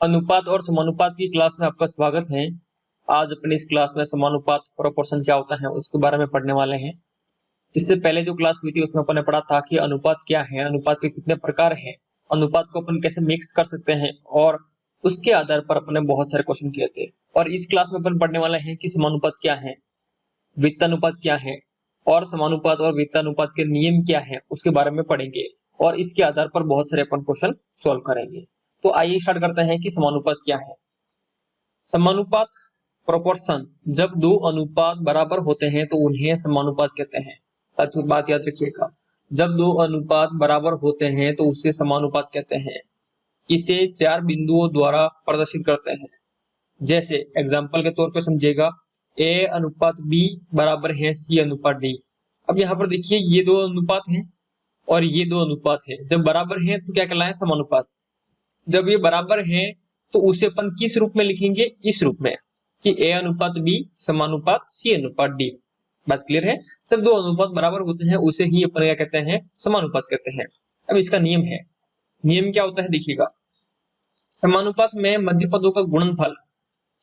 अनुपात और समानुपात की क्लास में आपका स्वागत है। आज अपनी इस क्लास में समानुपात प्रोपोर्शन क्या होता है उसके बारे में पढ़ने वाले हैं। इससे पहले जो क्लास हुई थी उसमें अपन ने पढ़ा था कि अनुपात क्या है, अनुपात के कितने प्रकार हैं, अनुपात को अपन कैसे मिक्स कर सकते हैं और उसके आधार पर अपन ने बहुत सारे क्वेश्चन किए थे। और इस क्लास में अपन पढ़ने वाले हैं कि समानुपात क्या है, वित्तानुपात क्या है और समानुपात और वित्तानुपात के नियम क्या है उसके बारे में पढ़ेंगे और इसके आधार पर बहुत सारे अपन क्वेश्चन सॉल्व करेंगे। तो आइए स्टार्ट करते हैं कि समानुपात क्या है। समानुपात प्रोपोर्शन, जब दो अनुपात बराबर होते हैं तो उन्हें समानुपात कहते हैं। साथियों बात याद रखिएगा, जब दो अनुपात बराबर होते हैं तो उसे समानुपात कहते हैं। इसे चार बिंदुओं द्वारा प्रदर्शित करते हैं। जैसे एग्जाम्पल के तौर पे समझिएगा, ए अनुपात बी बराबर है सी अनुपात डी। अब यहाँ पर देखिए ये दो अनुपात हैं और ये दो अनुपात है। जब बराबर है तो क्या कहलाए, समानुपात। जब ये बराबर है तो उसे अपन किस रूप में लिखेंगे, इस रूप में कि ए अनुपात बी समानुपात सी अनुपात डी। बात क्लियर है। जब दो अनुपात बराबर होते हैं उसे ही अपन क्या कहते हैं, समानुपात कहते हैं। अब इसका नियम है, नियम क्या होता है देखिएगा। समानुपात में मध्य पदों का गुणनफल,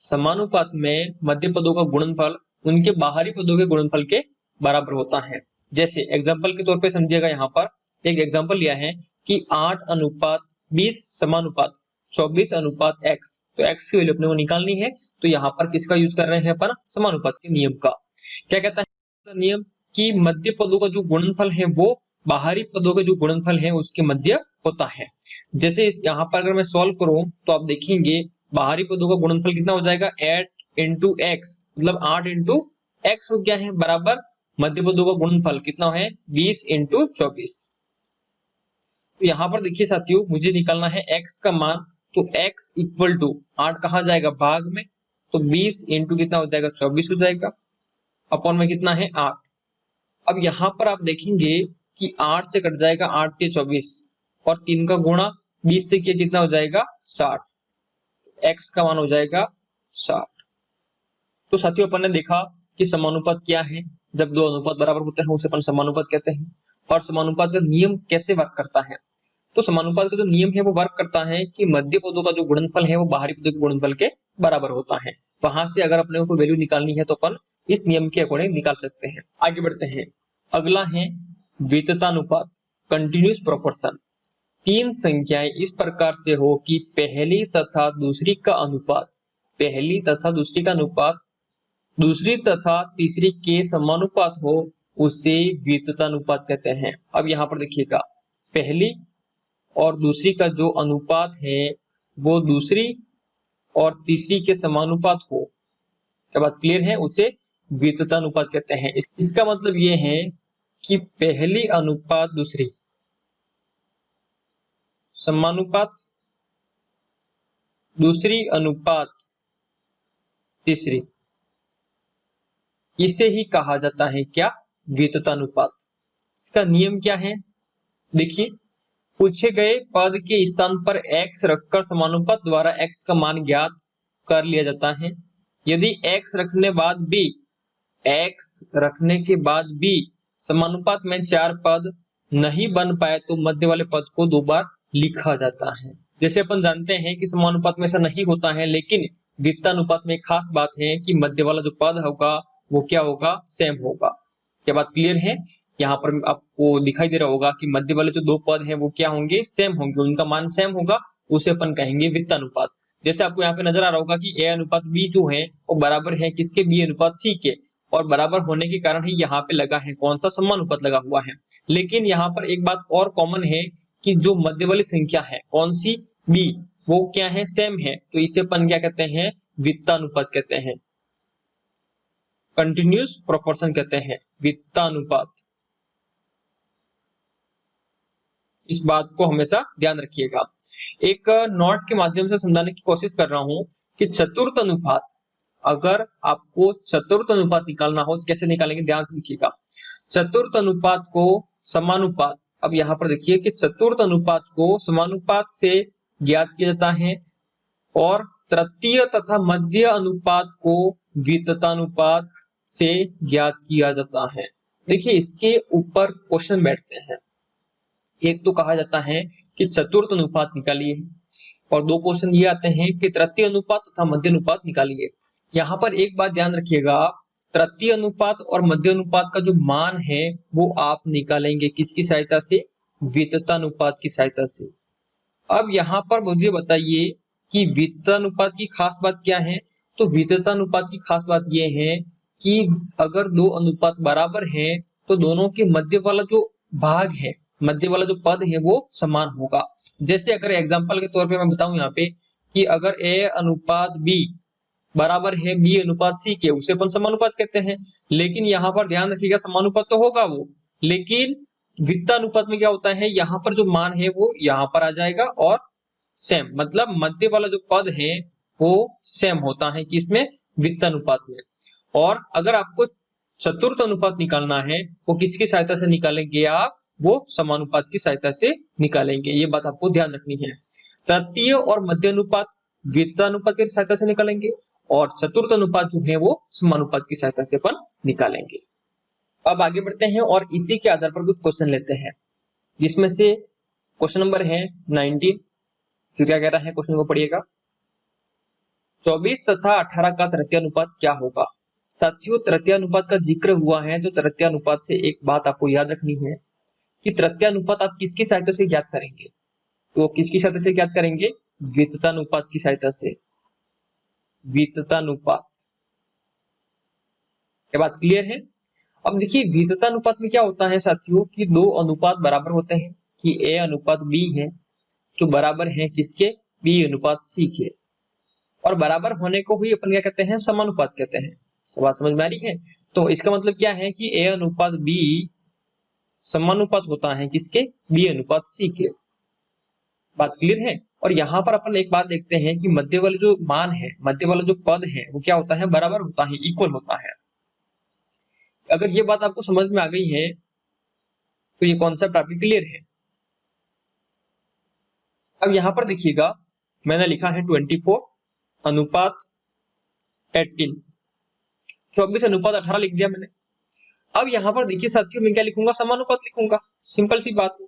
समानुपात में मध्य पदों का गुणनफल उनके बाहरी पदों के गुणनफल के बराबर होता है। जैसे एग्जाम्पल के तौर पे समझिएगा, यहाँ पर एक एग्जाम्पल लिया है कि 8 अनुपात 20 समानुपात 24 अनुपात x। तो x की वैल्यू अपने को निकालनी है, तो यहाँ पर किसका यूज कर रहे हैं अपन, समानुपात के नियम का। क्या कहता है नियम कि मध्य पदों का जो गुणनफल है वो बाहरी पदों के जो गुणनफल है उसके मध्य होता है। जैसे इस यहाँ पर अगर मैं सॉल्व करूं तो आप देखेंगे बाहरी पदों का गुणनफल कितना हो जाएगा, 8 इंटू एक्स, मतलब 8 इंटू एक्स हो गया है, बराबर मध्य पदों का गुणनफल कितना है, 20 इंटू 24। तो यहाँ पर देखिए साथियों, मुझे निकालना है x का मान, तो x इक्वल टू 8 कहा जाएगा भाग में, तो 20 इंटू कितना हो जाएगा, 24 हो जाएगा, अपॉन में कितना है 8। अब यहाँ पर आप देखेंगे कि 8 से कट जाएगा 8 के 24 और 3 का गुणा 20 से किया कितना हो जाएगा 60, x का मान हो जाएगा 60। तो साथियों अपन ने देखा कि समानुपात क्या है, जब दो अनुपात बराबर होते हैं उसे अपन समानुपात कहते हैं। और समानुपात का नियम कैसे वर्क करता है, तो समानुपात का जो नियम है वो वर्क करता है कि मध्य पदों का जो गुणनफल है वो बाहरी पदों के गुणनफल के बराबर होता है। वहां से अगर अपने को वैल्यू निकालनी है तो अपन इस नियम के अकॉर्डिंग निकाल सकते हैं। आगे बढ़ते हैं, अगला है वित्तानुपात, कंटिन्यूअस प्रोपोर्शन। तीन संख्याएं इस प्रकार से हो कि पहली तथा दूसरी का अनुपात, पहली तथा दूसरी का अनुपात दूसरी तथा तीसरी के समानुपात हो, उसे वित्तानुपात कहते हैं। अब यहाँ पर देखिएगा, पहली और दूसरी का जो अनुपात है वो दूसरी और तीसरी के समानुपात हो, क्या बात क्लियर है, उसे वित्तानुपात कहते हैं। इसका मतलब ये है कि पहली अनुपात दूसरी समानुपात, दूसरी अनुपात तीसरी, इसे ही कहा जाता है क्या, वित्तानुपात। इसका नियम क्या है देखिए, पूछे गए पद के स्थान पर x रखकर समानुपात द्वारा x का मान ज्ञात कर लिया जाता है। यदि x रखने के बाद भी समानुपात में चार पद नहीं बन पाए तो मध्य वाले पद को दो बार लिखा जाता है। जैसे अपन जानते हैं कि समानुपात में ऐसा नहीं होता है, लेकिन वित्तानुपात में एक खास बात है कि मध्य वाला जो पद होगा वो क्या होगा, सेम होगा। क्या बात क्लियर है। यहाँ पर आपको दिखाई दे रहा होगा कि मध्य वाले जो दो पद हैं वो क्या होंगे, सेम होंगे, उनका मान सेम होगा, उसे अपन कहेंगे वित्तानुपात। जैसे आपको यहाँ पे नजर आ रहा होगा कि ए अनुपात बी जो है वो बराबर है किसके, बी अनुपात सी के, और बराबर होने के कारण ही यहाँ पे लगा है कौन सा, समानुपात लगा हुआ है। लेकिन यहाँ पर एक बात और कॉमन है कि जो मध्य वाली संख्या है कौन सी, बी, वो क्या है, सेम है, तो इसे अपन क्या कहते हैं, वित्तानुपात कहते हैं, कंटिन्यूअस प्रोपोर्शन कहते हैं, वित्तानुपात। इस बात को हमेशा ध्यान रखिएगा। एक नोट के माध्यम से समझाने की कोशिश कर रहा हूं कि चतुर्थ अनुपात, अगर आपको चतुर्थ अनुपात निकालना हो तो कैसे निकालेंगे, ध्यान से देखिएगा। चतुर्थ अनुपात को समानुपात, अब यहाँ पर देखिए कि चतुर्थ अनुपात को समानुपात से ज्ञात किया जाता है और तृतीय तथा मध्य अनुपात को वित्तानुपात से ज्ञात किया जाता है। देखिए इसके ऊपर क्वेश्चन बैठते हैं। एक तो कहा जाता है कि चतुर्थ अनुपात निकालिए, और 2 क्वेश्चन ये आते हैं कि तृतीय अनुपात तथा मध्य अनुपात निकालिए। यहाँ पर एक बात ध्यान रखिएगा, तृतीय अनुपात और मध्य अनुपात का जो मान है वो आप निकालेंगे किसकी सहायता से? विततानुपात की सहायता से। अब यहाँ पर मुझे बताइए कि विततानुपात की खास बात क्या है? तो विततानुपात की खास बात ये है कि अगर 2 अनुपात बराबर हैं तो दोनों के मध्य वाला जो भाग है, मध्य वाला जो पद है वो समान होगा। जैसे अगर एग्जांपल के तौर पे मैं बताऊं यहाँ पे कि अगर a अनुपात b बराबर है b अनुपात c के, उसे अपन समानुपात कहते हैं। लेकिन यहाँ पर ध्यान रखिएगा, समानुपात तो होगा वो, लेकिन विततानुपात में क्या होता है, यहाँ पर जो मान है वो यहाँ पर आ जाएगा और सेम, मतलब मध्य वाला जो पद है वो सेम होता है किसमें? वित्तानुपात में। और अगर आपको चतुर्थ अनुपात निकालना है वो किसकी सहायता से निकालेंगे आप? वो समानुपात की सहायता से निकालेंगे। ये बात आपको ध्यान रखनी है। तृतीय और मध्य अनुपात वित्तानुपात की सहायता से निकालेंगे और चतुर्थ अनुपात जो है वो समानुपात की सहायता से अपन निकालेंगे। अब आगे बढ़ते हैं और इसी के आधार पर कुछ क्वेश्चन लेते हैं, जिसमें से क्वेश्चन नंबर है 19, जो क्या कह रहा है, क्वेश्चन को पढ़िएगा। 24 तथा 18 का तृतीय अनुपात क्या होगा? साथियों, तृतीय अनुपात का जिक्र हुआ है तो तृतीय अनुपात से एक बात आपको याद रखनी है कि तृतीय अनुपात आप किसकी सहायता से ज्ञात करेंगे? तो किसकी सहायता से ज्ञात करेंगे? विततानुपात की सहायता से। विततानुपात, ये बात क्लियर है? अब देखिए विततानुपात में क्या होता है साथियों कि 2 अनुपात बराबर होते हैं कि a अनुपात b है जो बराबर है किसके? b अनुपात c के। और बराबर होने को ही अपन क्या कहते हैं? समानुपात कहते हैं। तो बात समझ में आ रही है? तो इसका मतलब क्या है कि a अनुपात b समानुपात होता है किसके? b अनुपात c के। बात क्लियर है? और यहाँ पर अपन एक बात देखते हैं कि मध्य वाले जो मान है, मध्य वाला जो पद है वो क्या होता है? बराबर होता है, इक्वल होता है। अगर ये बात आपको समझ में आ गई है तो ये कॉन्सेप्ट आपकी क्लियर है। अब यहाँ पर देखिएगा, मैंने लिखा है 24 अनुपात 18, 24 अनुपात 18 लिख दिया मैंने। अब यहाँ पर देखिए साथियों, मैं क्या लिखूंगा? समानुपात लिखूंगा। सिंपल सी बात है,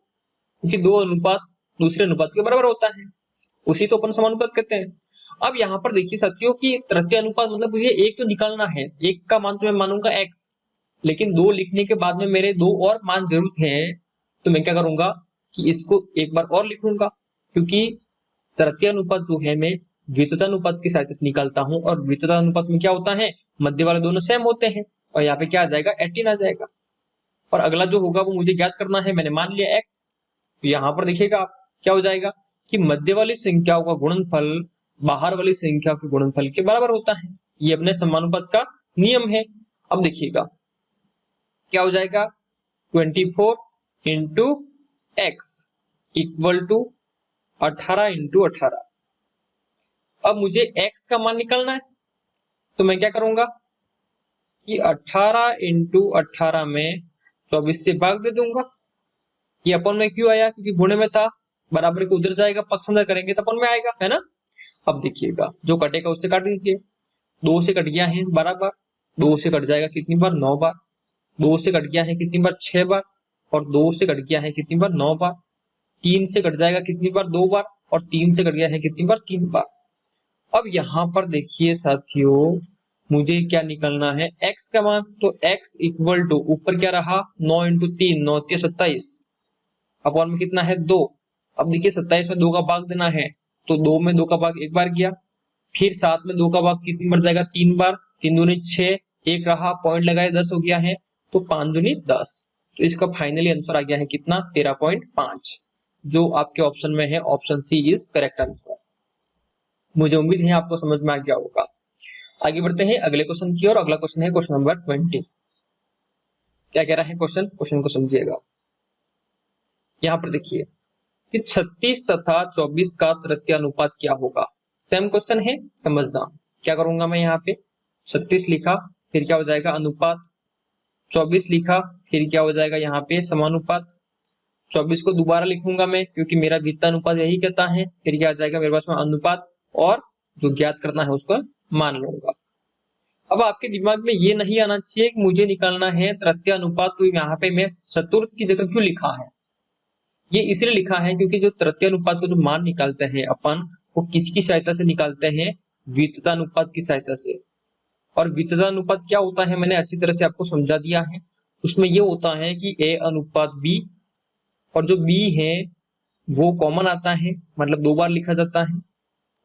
क्योंकि 2 अनुपात दूसरे अनुपात के बराबर होता है, उसी तो अपन समानुपात कहते हैं। अब यहाँ पर देखिए साथियों कि तृतीय अनुपात मतलब मुझे एक तो निकालना है, एक का मान तो मैं मानूंगा x, लेकिन 2 लिखने के बाद में मेरे 2 और मान जरूर हैं, तो मैं क्या करूंगा कि इसको एक बार और लिखूंगा, क्योंकि तृतीय अनुपात जो है मैं विततानुपात की सहायता से निकालता हूं, और विततानुपात में क्या होता है? मध्य वाले दोनों सेम होते हैं, और यहाँ पे क्या आ जाएगा? 18 आ जाएगा। और अगला जो होगा वो मुझे ज्ञात करना है, मैंने मान लिया x। तो यहाँ पर देखिएगा आप क्या हो जाएगा कि मध्य वाली संख्याओं का गुणनफल बाहर वाली संख्या के गुणनफल के बराबर होता है। ये अपने समानुपात का नियम है। अब देखिएगा क्या हो जाएगा? 24 into X equal to 18 into 18। अब मुझे x का मान निकालना है, तो मैं क्या करूंगा कि 18 इंटू 18 में 24 से भाग दे दूंगा। ये अपन में क्यों आया? क्योंकि गुणे में था, बराबर को उधर जाएगा, पक्ष अंदर करेंगे तो अपन में आएगा, है ना? अब देखिएगा, जो कटेगा उससे काट दीजिए। 2 से कट गया है 12 बार, 2 से कट जाएगा कितनी बार? 9 बार। 2 से कट गया है कितनी बार? 6 बार। और 2 से कट गया है कितनी बार? 9 बार। 3 से कट जाएगा कितनी बार? 2 बार। और 3 से कट गया है कितनी बार? 3 बार। अब यहाँ पर देखिए साथियों, मुझे क्या निकलना है? x का मान। तो x इक्वल टू ऊपर क्या रहा? 9 इंटू 3, 9 27, अपॉन में कितना है? 2। अब देखिए 27 में 2 का भाग देना है, तो 2 में 2 का भाग एक बार गया, फिर 7 में 2 का भाग कितनी बार जाएगा? 3 बार। 3 दूनी 6, एक रहा, पॉइंट लगाए 10 हो गया है, तो 5 दूनी 10। तो इसका फाइनली आंसर आ गया है कितना? 13.5, जो आपके ऑप्शन में है, option C is correct answer. मुझे उम्मीद है आपको समझ में आ गया होगा। आगे बढ़ते हैं अगले क्वेश्चन की ओर। अगला क्वेश्चन है क्वेश्चन नंबर 20। क्या कह रहा है क्वेश्चन? क्वेश्चन को समझिएगा। यहाँ पर देखिए कि 36 तथा 24 का तृतीय अनुपात क्या होगा? सेम क्वेश्चन है, समझना। क्या करूंगा मैं? यहाँ पे 36 लिखा, फिर क्या हो जाएगा? अनुपात। 24 लिखा, फिर क्या हो जाएगा? यहाँ पे समानुपात। 24 को दोबारा लिखूंगा मैं, क्योंकि मेरा वित्तानुपात यही कहता है। फिर क्या आ जाएगा मेरे पास में? अनुपात, और जो ज्ञात करना है उसको मान लूंगा। अब आपके दिमाग में ये नहीं आना चाहिए कि मुझे निकालना है तृतीय अनुपात, तो यहाँ पे मैं चतुर्थ की जगह क्यों लिखा है? ये इसलिए लिखा है क्योंकि जो तृतीय अनुपात का जो मान निकालते हैं अपन, वो किसकी सहायता से निकालते हैं? वित्तता अनुपात की सहायता से। और वित्तता अनुपात क्या होता है मैंने अच्छी तरह से आपको समझा दिया है। उसमें ये होता है कि A अनुपात B, और जो B है वो कॉमन आता है, मतलब 2 बार लिखा जाता है,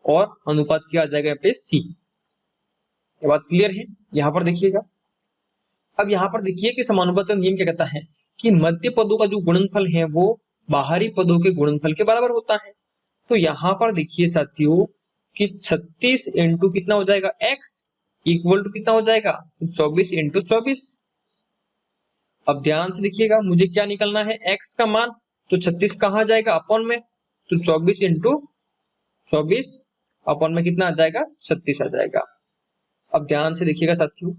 और अनुपात क्या आ जाएगा यहाँ पे C। ये बात क्लियर है? यहाँ पर देखिएगा। अब यहाँ पर देखिए कि समानुपात का नियम क्या कहता है कि मध्य पदों का जो गुणनफल है वो बाहरी पदों के गुणनफल के बराबर होता है। तो यहाँ पर देखिए साथियों कि 36 इंटू कितना हो जाएगा x इक्वल टू कितना हो जाएगा? तो 24 इंटू 24। अब ध्यान से देखिएगा, मुझे क्या निकलना है? x का मान। तो 36 कहाँ जाएगा? अपॉन में। तो 24 इंटू 24 अपॉन में कितना आ जाएगा? 36 आ जाएगा। अब ध्यान से देखिएगा साथियों,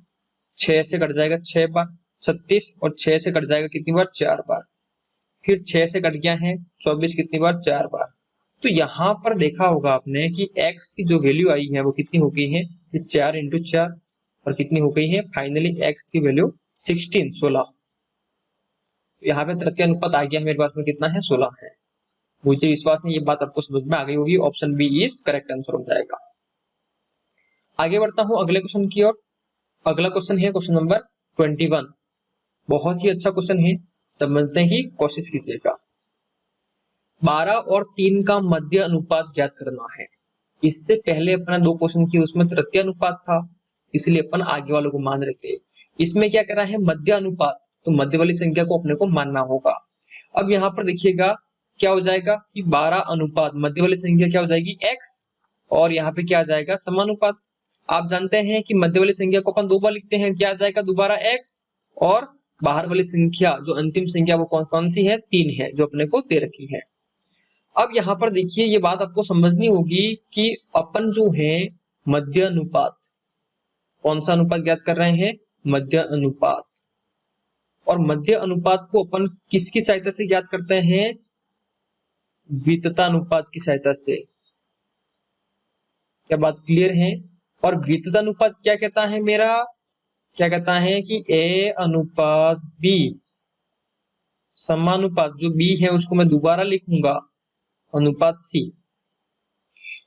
6 से कट जाएगा 6 बार 36, और 6 से कट जाएगा कितनी बार? 4 बार। फिर 6 से कट गया है 24 कितनी बार? 4 बार। तो यहाँ पर देखा होगा आपने कि x की जो वैल्यू आई है वो कितनी हो गई है? 4 इंटू 4, और कितनी हो गई है? फाइनली x की वैल्यू 16। यहाँ पे तृतीय अनुपात आ गया है मेरे पास में, कितना है? 16 है। मुझे विश्वास है ये बात आपको समझ में आ गई होगी। Option B is correct answer हो जाएगा। आगे बढ़ता हूँ अगले क्वेश्चन की ओर। अगला क्वेश्चन है क्वेश्चन नंबर 21। बहुत ही अच्छा क्वेश्चन है, समझने की कोशिश कीजिएगा। 12 और 3 का मध्य अनुपात ज्ञात करना है। इससे पहले अपना 2 क्वेश्चन किए उसमें तृतीय अनुपात था, इसलिए अपन आगे वालों को मान रहे थे। इसमें क्या करा है? मध्य अनुपात, तो मध्य वाली संख्या को अपने को मानना होगा। अब यहाँ पर देखिएगा क्या हो जाएगा कि 12 अनुपात मध्य वाली संख्या क्या हो जाएगी? x, और यहाँ पे क्या आ जाएगा? समानुपात। आप जानते हैं कि मध्य वाली संख्या को अपन 2 बार लिखते हैं, क्या आ जाएगा? दोबारा x, और बाहर वाली संख्या जो अंतिम संख्या वो कौन सी है? 3 है, जो अपने को दे रखी है। अब यहाँ पर देखिए ये बात आपको समझनी होगी कि अपन जो है मध्य अनुपात, कौन सा अनुपात ज्ञात कर रहे हैं? मध्य अनुपात। और मध्य अनुपात को अपन किसकी सहायता से ज्ञात करते हैं? वित्तता अनुपात की सहायता से। क्या बात क्लियर है? और वित्तता अनुपात क्या कहता है मेरा? क्या कहता है कि A अनुपात B समानुपात, जो B है उसको मैं दोबारा लिखूंगा अनुपात C।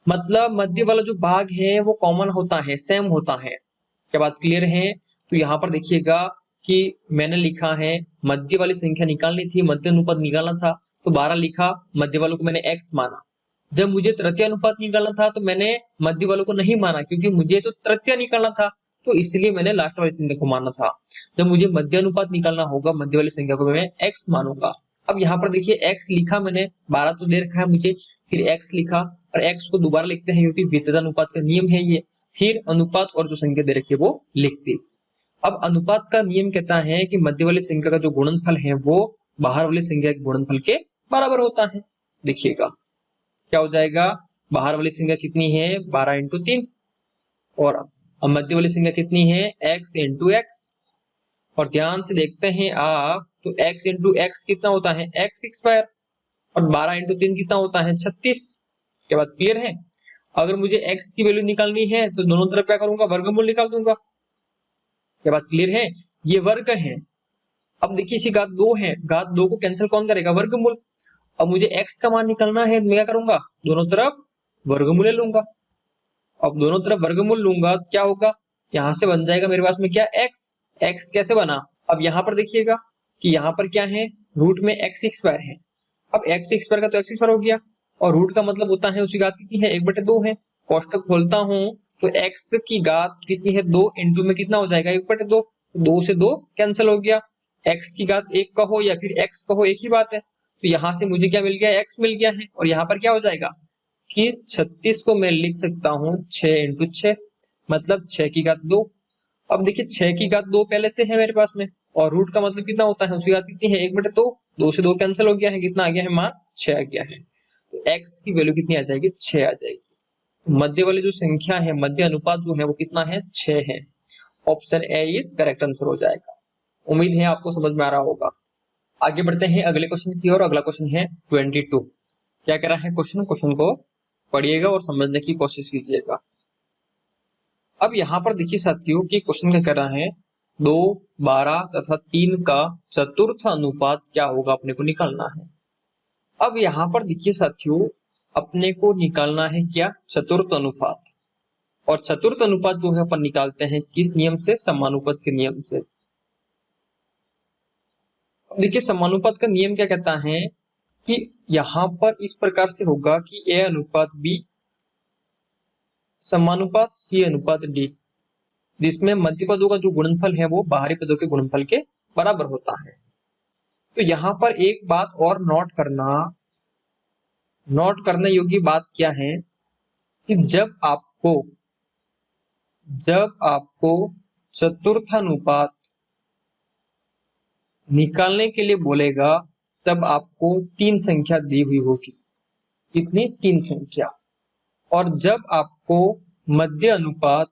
मतलब मध्य वाला जो भाग है वो कॉमन होता है, सेम होता है। क्या बात क्लियर है? तो यहाँ पर देखिएगा कि मैंने लिखा है मध्य वाली संख्या निकालनी थी, मध्य अनुपात निकालना था, तो 12 लिखा, मध्य वालों को मैंने x माना। जब मुझे तृतीय अनुपात निकालना था तो मैंने मध्य वालों को नहीं माना, क्योंकि मुझे तो तृतीय निकालना था, तो इसलिए मैंने लास्ट वाली संख्या को माना था। जब मुझे मध्य अनुपात निकालना होगा, मध्य वाली संख्या को मैं x मानूंगा। अब यहाँ पर देखिए x लिखा मैंने, 12 तो दे रखा है मुझे, फिर x लिखा, और x को दोबारा लिखते हैं क्योंकि वित्तता अनुपात का नियम है ये। फिर अनुपात और जो संख्या दे रखी है वो लिखते। अब अनुपात का नियम कहता है कि मध्य वाली संख्या का जो गुणनफल है वो बाहर वाली संख्या के गुणनफल के बराबर होता है। देखिएगा क्या हो जाएगा? बाहर वाली संख्या कितनी है? 12 इंटू 3, और मध्य वाली संख्या कितनी है? x into x. और ध्यान से देखते हैं आप तो x इंटू एक्स कितना होता है? x स्क्वायर, और 12 इंटू 3 कितना होता है? 36। क्या बात क्लियर है? अगर मुझे x की वैल्यू निकालनी है तो दोनों तरफ क्या करूंगा? वर्गमूल निकाल दूंगा। क्या बात क्लियर है? ये वर्ग है। अब देखिए इसी घात 2 है, घात 2 को कैंसिल कौन करेगा? वर्गमूल। अब मुझे x का मान निकालना है, मैं क्या करूंगा? दोनों तरफ वर्गमूल ले लूंगा। अब दोनों तरफ वर्गमूल लूंगा तो क्या होगा? यहां से बन जाएगा मेरे पास में क्या? x कैसे बना? अब यहाँ पर देखिएगा कि यहाँ पर क्या है? रूट में x स्क्वायर है। अब x स्क्वायर का तो x स्क्वायर हो गया, और रूट का मतलब होता है उसकी घात कितनी है? 1/2 है। कोष्टक खोलता हूं तो x की घात कितनी है? 2 इंटू में कितना हो जाएगा? 1/2। 2 से 2 कैंसिल हो गया। x की घात 1 कहो या फिर x कहो, एक ही बात है। तो यहाँ से मुझे क्या मिल गया? x मिल गया है। और यहाँ पर क्या हो जाएगा कि 36 को मैं लिख सकता हूँ 6 इंटू 6, मतलब 6 की घात 2। अब देखिए 6 की घात 2 पहले से है मेरे पास में, और रूट का मतलब कितना होता है? उसकी घात कितनी है? 1/2। 2 से 2 कैंसिल हो गया है, कितना आ गया है? मान 6 आ गया है। तो x की वैल्यू कितनी आ जाएगी? 6 आ जाएगी। मध्य वाली जो संख्या है, मध्य अनुपात जो है वो कितना है? 6 है। Option A is correct answer हो जाएगा। उम्मीद है आपको समझ में आ रहा होगा। आगे बढ़ते हैं अगले क्वेश्चन की ओर। अगला क्वेश्चन है 22। क्या कह रहा है क्वेश्चन? क्वेश्चन को पढ़िएगा और समझने की कोशिश कीजिएगा। अब यहाँ पर देखिए साथियों कि क्वेश्चन क्या कर रहा है, 2, 12 तथा 3 का चतुर्थ अनुपात क्या होगा अपने को निकालना है। अब यहाँ पर देखिए साथियों अपने को निकालना है क्या, चतुर्थ अनुपात। और चतुर्थ अनुपात जो है अपन निकालते हैं किस नियम से, समानुपात के नियम से। देखिए समानुपात का नियम क्या कहता है कि यहां पर इस प्रकार से होगा कि ए अनुपात बी समानुपात सी अनुपात डी, जिसमें मध्य पदों का जो गुणनफल है वो बाहरी पदों के गुणनफल के बराबर होता है। तो यहाँ पर एक बात और नोट करने योग्य बात क्या है कि जब आपको चतुर्थानुपात निकालने के लिए बोलेगा तब आपको 3 संख्या दी हुई होगी। कितनी, 3 संख्या। और जब आपको मध्य अनुपात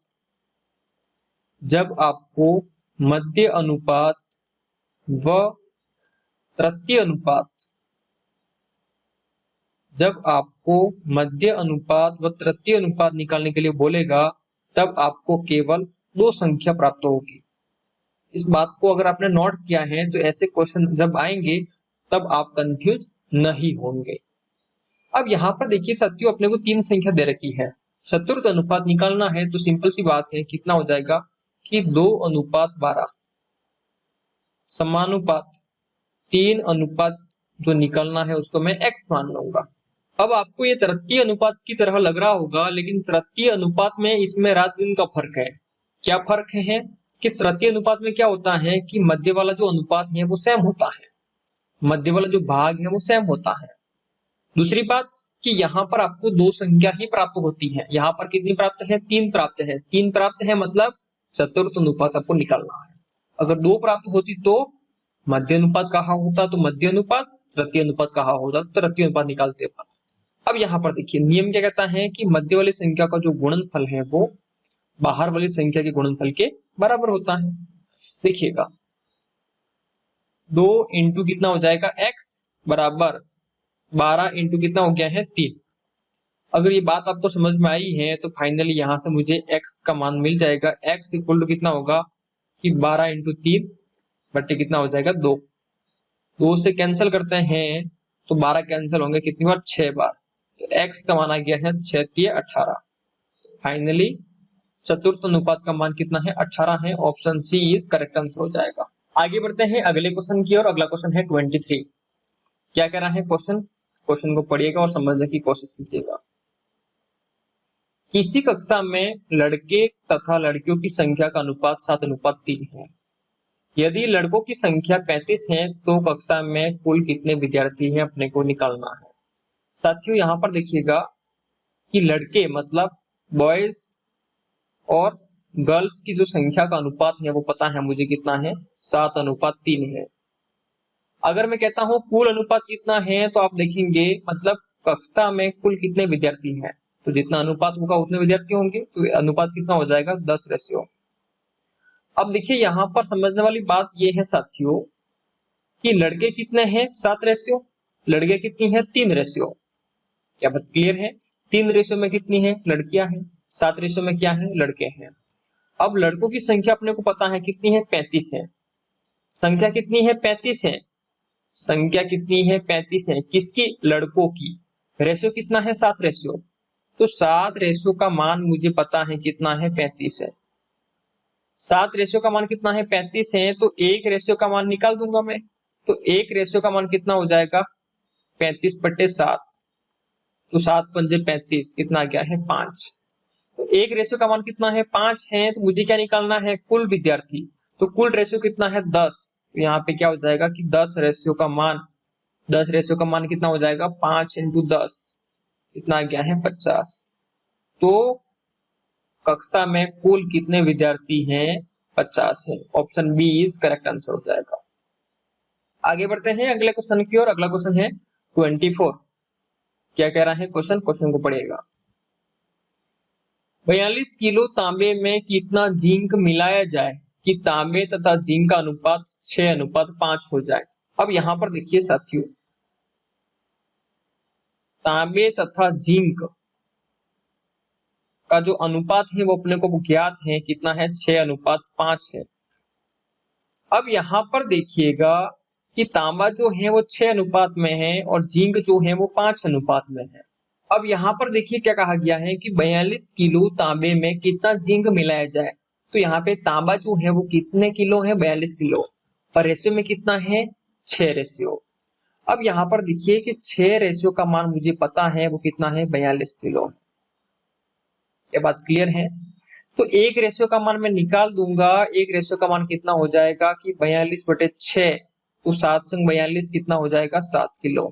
व तृतीय अनुपात निकालने के लिए बोलेगा तब आपको केवल 2 संख्या प्राप्त होगी। इस बात को अगर आपने नोट किया है तो ऐसे क्वेश्चन जब आएंगे तब आप कंफ्यूज नहीं होंगे। अब यहाँ पर देखिए साथियों, अपने को 3 संख्या दे रखी है, चतुर्थ अनुपात निकालना है तो सिंपल सी बात है, कितना हो जाएगा कि 2:12 समानुपात 3 अनुपात जो निकालना है उसको मैं x मान लूंगा। अब आपको ये तृतीय अनुपात की तरह लग रहा होगा, लेकिन तृतीय अनुपात में इसमें रात दिन का फर्क है। क्या फर्क है कि तृतीय अनुपात में क्या होता है कि मध्य वाला जो अनुपात है वो सेम होता है, मध्य वाला जो भाग है वो सेम होता है। दूसरी बात कि यहाँ पर आपको 2 संख्या ही प्राप्त होती है, यहाँ पर कितनी प्राप्त है, 3 प्राप्त है। 3 प्राप्त है मतलब चतुर्थ अनुपात आपको निकालना है। अगर 2 प्राप्त होती तो मध्य अनुपात कहा होता, तो मध्य अनुपात, तृतीय अनुपात कहा होता तो तृतीय अनुपात निकालते। अब यहाँ पर देखिए नियम क्या कहता है कि मध्य वाली संख्या का जो गुणनफल है वो बाहर वाली संख्या के गुणनफल के बराबर होता है। देखिएगा 2 इंटू कितना हो जाएगा x बराबर 12 इंटू कितना हो गया है 3। अगर ये बात आपको समझ में आई है तो फाइनली यहां से मुझे x का मान मिल जाएगा। x इक्वल टू कितना होगा कि 12 इंटू 3 बट्टे कितना हो जाएगा 2। 2 से कैंसिल करते हैं तो 12 कैंसिल होंगे कितनी बार, 6 बार। तो x का मान आ गया है 6 × 18। फाइनली चतुर्थ अनुपात का मान कितना है, 18 है। Option C is correct answer हो जाएगा। आगे बढ़ते हैं अगले क्वेश्चन की ओर। अगला क्वेश्चन है 23। क्या कह रहा है क्वेश्चन को पढ़िएगा और समझने की कोशिश कीजिएगा। किसी कक्षा में लड़के तथा लड़कियों की संख्या का अनुपात 7:3 है। यदि लड़कों की संख्या 35 है तो कक्षा में कुल कितने विद्यार्थी हैं, अपने को निकालना है। साथियों यहाँ पर देखिएगा कि लड़के मतलब बॉयज और गर्ल्स की जो संख्या का अनुपात है वो पता है मुझे कितना है, 7:3 है। अगर मैं कहता हूं कुल अनुपात कितना है तो आप देखेंगे मतलब कक्षा में कुल कितने विद्यार्थी हैं, तो जितना अनुपात होगा उतने विद्यार्थी होंगे, तो अनुपात कितना हो जाएगा 10:। अब देखिए यहाँ पर समझने वाली बात ये है साथियों कि लड़के कितने हैं 7:, लड़के कितनी है 3:। क्या बात क्लियर है? 3:, में कितनी है लड़कियां हैं, 7:, में क्या है लड़के हैं। अब लड़कों की संख्या अपने को पता है कितनी है, 35 है। संख्या कितनी है, 35 है। संख्या कितनी है, 35 है। किसकी, लड़कों की। रेशियो कितना है, 7:। तो 7:, का मान मुझे पता है कितना है, 35 है। 7:, का मान कितना है, 35 है। तो 1:, का मान निकाल दूंगा मैं। तो 1:, का मान कितना हो जाएगा 35/7। तो 7 पंजे 35, कितना आ गया है 5। तो 1:, का मान कितना है 5 है। तो मुझे क्या निकालना है, कुल विद्यार्थी। तो कुल रेशियो कितना है 10। तो यहाँ पे क्या हो जाएगा कि 10:, का मान कितना हो जाएगा 5 × 10, कितना आ गया है 50। तो कक्षा में कुल कितने विद्यार्थी हैं, 50 है। Option B is correct answer हो जाएगा। आगे बढ़ते हैं अगले क्वेश्चन की ओर। अगला क्वेश्चन है 24। क्या कह रहा है क्वेश्चन को पढ़िएगा। 42 किलो तांबे में कितना जिंक मिलाया जाए कि तांबे तथा जिंक का अनुपात 6:5 हो जाए। अब यहां पर देखिए साथियों, तांबे तथा जिंक का जो अनुपात है वो अपने को ज्ञात है, कितना है 6:5 है। अब यहां पर देखिएगा कि तांबा जो है वो 6 अनुपात में है और जिंक जो है वो 5 अनुपात में है। अब यहाँ पर देखिए क्या कहा गया है कि 42 किलो तांबे में कितना जिंक मिलाया जाए। तो यहाँ पे तांबा जो है वो कितने किलो है, 42 किलो, और रेशियो में कितना है, 6 रेशियो। अब यहाँ पर देखिए कि 6 रेशियो का मान मुझे पता है वो कितना है, 42 किलो। ये बात क्लियर है। तो एक रेशियो का मान मैं निकाल दूंगा। एक रेशियो का मान कितना हो जाएगा कि 42/6, तो 7 संग 42 कितना हो जाएगा, 7 किलो।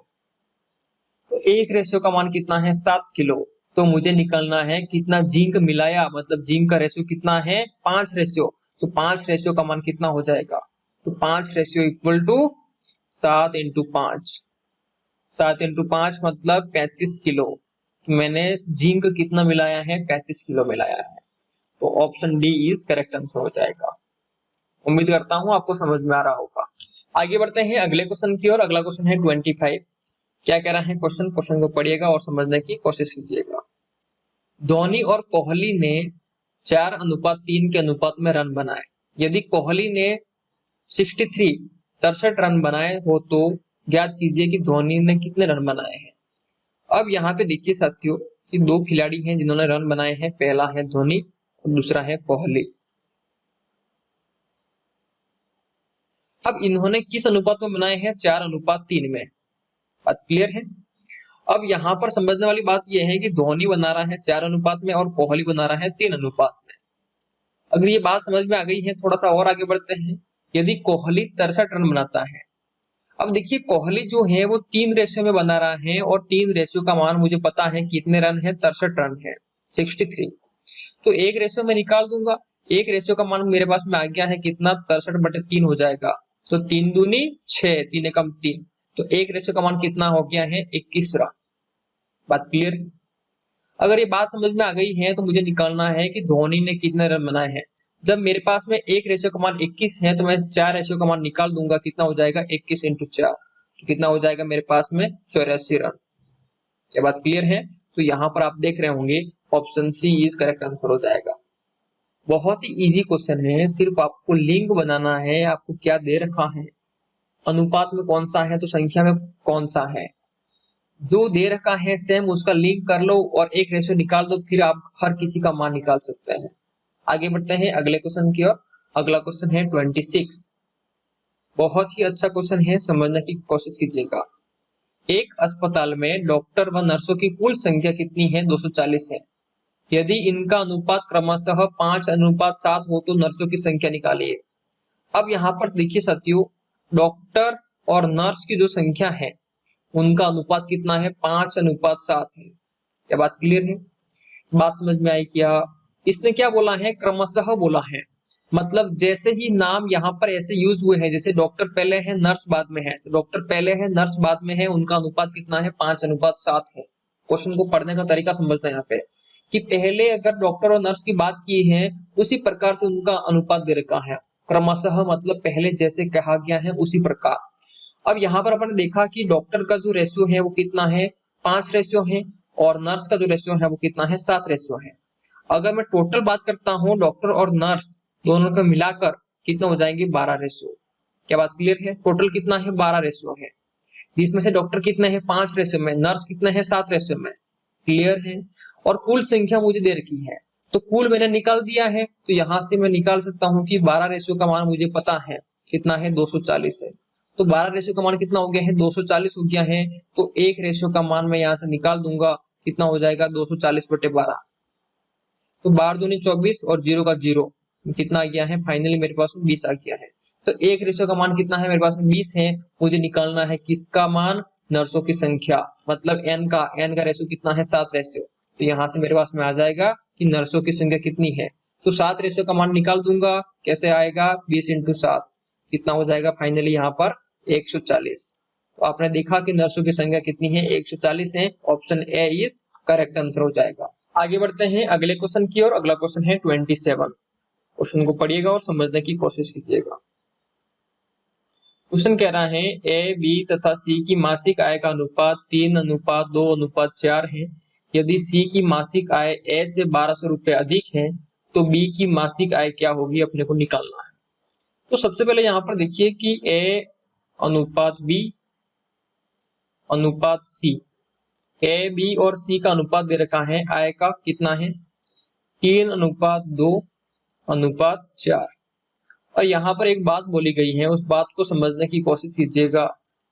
तो एक रेशियो का मान कितना है, 7 किलो। तो मुझे निकालना है कितना जिंक मिलाया, मतलब जिंक का रेशियो कितना है, 5 रेशियो। तो 5 रेशियो का मान कितना हो जाएगा, तो 5 ratio equal to 7 into 5। 7 into 5 मतलब 35 किलो। मैंने जिंक कितना मिलाया है, 35 किलो मिलाया है। तो option D is correct answer हो जाएगा। उम्मीद करता हूं आपको समझ में आ रहा होगा। आगे बढ़ते हैं अगले क्वेश्चन की ओर। अगला क्वेश्चन है 25। क्या कह रहा है क्वेश्चन को पढ़िएगा और समझने की कोशिश कीजिएगा। धोनी और कोहली ने 4:3 के अनुपात में रन बनाए। यदि कोहली ने 63 रन बनाए हो तो ज्ञात कीजिए कि धोनी ने कितने रन बनाए हैं। अब यहाँ पे देखिए साथियों कि दो खिलाड़ी हैं जिन्होंने रन बनाए हैं। पहला है धोनी और दूसरा है कोहली। अब इन्होंने किस अनुपात में बनाए हैं, 4:3 में। बात क्लियर है। अब यहाँ पर समझने वाली बात यह है कि धोनी बना रहा है 4 अनुपात में और कोहली बना रहा है 3 अनुपात में। अगर ये बात समझ में आ गई है, थोड़ा सा और आगे बढ़ते हैं। यदि कोहली 63 रन बनाता है। अब देखिए कोहली जो है वो 3 रेशियो में बना रहा है और 3 रेशियो का मान मुझे पता है कितने रन है, 63 रन है, 63। तो एक रेशियो में निकाल दूंगा। एक रेशियो का मान मेरे पास में आ गया है कितना, 63/3 हो जाएगा। तो 3 दूनी 6, 3 एकम 3। तो एक रेशियो का मान कितना हो गया है, 21 रन। बात क्लियर है। अगर ये बात समझ में आ गई है तो मुझे निकालना है कि धोनी ने कितने रन बनाए हैं। जब मेरे पास में एक रेशियो का मान 21 है तो मैं 4 रेशियो का मान निकाल दूंगा। कितना हो जाएगा, 21 इंटू 4, तो कितना हो जाएगा मेरे पास में, 84 रन। ये बात क्लियर है। तो यहाँ पर आप देख रहे होंगे option C is correct answer हो जाएगा। बहुत ही इजी क्वेश्चन है, सिर्फ आपको लिंक बनाना है। आपको क्या दे रखा है, अनुपात में कौन सा है तो संख्या में कौन सा है, जो दे रखा है सेम उसका लिंक कर लो और एक रेशियो निकाल दो, फिर आप हर किसी का मान निकाल सकते हैं। आगे बढ़ते हैं अगले क्वेश्चन की ओर। अगला क्वेश्चन है 26। बहुत ही अच्छा क्वेश्चन है, समझने की कोशिश कीजिएगा। एक अस्पताल में डॉक्टर व नर्सों की कुल संख्या कितनी है, 240 है। यदि इनका अनुपात क्रमशः 5:7 हो तो नर्सों की संख्या निकालिए। अब यहाँ पर देखिए साथियों, डॉक्टर और नर्स की जो संख्या है उनका अनुपात कितना है, 5:7 है। क्या बात क्लियर है। बात समझ में आई क्या। इसने क्या बोला है, क्रमशः बोला है। मतलब जैसे ही नाम यहाँ पर ऐसे यूज हुए हैं, जैसे डॉक्टर पहले है नर्स बाद में है, तो डॉक्टर पहले है नर्स बाद में है, उनका अनुपात कितना है, 5:7 है। क्वेश्चन को पढ़ने का तरीका समझते हैं यहाँ पे कि पहले अगर डॉक्टर और नर्स की बात की है उसी प्रकार से उनका अनुपात दे रखा है। क्रमशः मतलब पहले जैसे कहा गया है उसी प्रकार। अब यहाँ पर अपन ने देखा कि डॉक्टर का जो रेशियो है वो कितना है, 5 रेशियो है, और नर्स का जो रेशियो है वो कितना है, 7 रेशियो है। अगर मैं टोटल बात करता हूँ डॉक्टर और नर्स दोनों को मिलाकर कितना हो जाएंगे, 12 रेशियो। क्या बात क्लियर है। टोटल कितना है, 12 रेशियो है, जिसमें से डॉक्टर कितने हैं, 5 रेशियो में, नर्स कितने हैं, 7 रेशियो में। क्लियर है। और कुल संख्या मुझे दे रखी है तो कुल मैंने निकाल दिया है। तो यहां से मैं निकाल सकता हूँ कि 12 रेशियो का मान मुझे पता है कितना है, 240 है। तो 12 रेशियो का मान कितना हो गया है, 240 हो गया है। तो एक रेशियो का मान मैं यहाँ से निकाल दूंगा, कितना हो जाएगा, 240/12। तो 12 दूनी 24 और 0 का 0, कितना आ गया है, फाइनली मेरे पास 20 आ गया है। तो एक रेशियो का मान कितना है, मेरे पास 20 है। मुझे निकालना है किसका मान, नर्सों की संख्या, मतलब एन का रेशियो कितना है, 7 रेशियो। तो यहाँ से मेरे पास में आ जाएगा कि नर्सों की संख्या कितनी है। तो 7 रेशियो का मान निकाल दूंगा, कैसे आएगा, 20 इंटू 7, कितना हो जाएगा फाइनली यहाँ पर 140। तो आपने देखा कि नर्सों की संख्या कितनी है, 140 है। Option A is correct answer हो जाएगा। आगे बढ़ते हैं अगले क्वेश्चन की ओर। अगला क्वेश्चन है 27। क्वेश्चन को पढ़िएगा और समझने की कोशिश कीजिएगा। क्वेश्चन कह रहा है ए, बी तथा सी की मासिक आय का अनुपात 3:2:4 है। यदि सी की मासिक आय ए से 1200 रुपए अधिक है तो बी की मासिक आय क्या होगी, अपने को निकालना है। तो सबसे पहले यहाँ पर देखिए कि ए अनुपात बी अनुपात सी, ए बी और सी का अनुपात दे रखा है, आय का कितना है 3:2:4। और यहाँ पर एक बात बोली गई है, उस बात को समझने की कोशिश कीजिएगा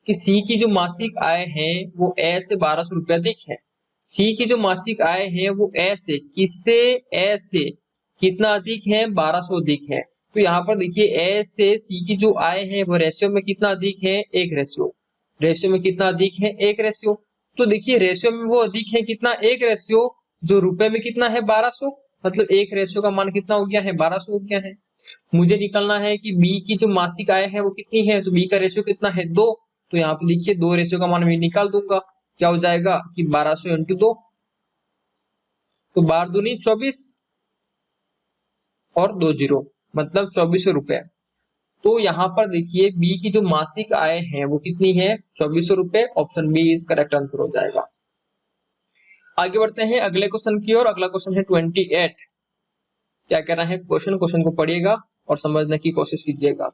कि सी की जो मासिक आय है वो ए से 1200 रुपया अधिक है। सी की जो मासिक आय है वो ए से किससे, ए से कितना अधिक है 1200 अधिक है। तो यहाँ पर देखिए ए से सी की जो आय है वो रेशियो में कितना अधिक है 1 रेशियो, रेशियो में कितना अधिक है 1 रेशियो। तो देखिए रेशियो में वो अधिक है कितना 1 रेशियो, जो रुपए में कितना है 1200, मतलब 1 रेशियो का मान कितना हो गया है 1200 हो गया है। मुझे निकालना है कि बी की जो मासिक आय है वो कितनी है, तो बी का रेशियो कितना है 2। तो यहाँ पे देखिए 2 रेशियो का मान मैं निकाल दूंगा, क्या हो जाएगा कि 1200 इंटू 2, तो 12 दूनी 24 और 2 जीरो मतलब 2400 रुपए। तो यहाँ पर देखिए बी की जो मासिक आय है वो कितनी है 2400 रुपए। Option B is correct answer हो जाएगा। आगे बढ़ते हैं अगले क्वेश्चन की ओर। अगला क्वेश्चन है 28। क्या कह रहा है क्वेश्चन को पढ़िएगा और समझने की कोशिश कीजिएगा।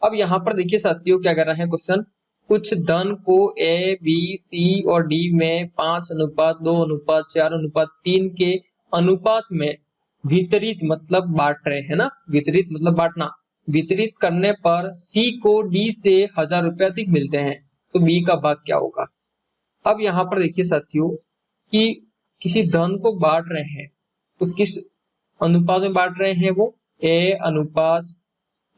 अब यहाँ पर देखिए साथियों क्या कर रहा है क्वेश्चन, कुछ धन को ए बी सी और डी में 5:2:4:3 के अनुपात में वितरित मतलब बांट रहे हैं ना, वितरित मतलब बांटना, वितरित करने पर सी को डी से 1000 रुपए अधिक मिलते हैं, तो बी का भाग क्या होगा। अब यहाँ पर देखिए साथियों कि किसी धन को बांट रहे हैं, तो किस अनुपात में बांट रहे हैं, वो ए अनुपात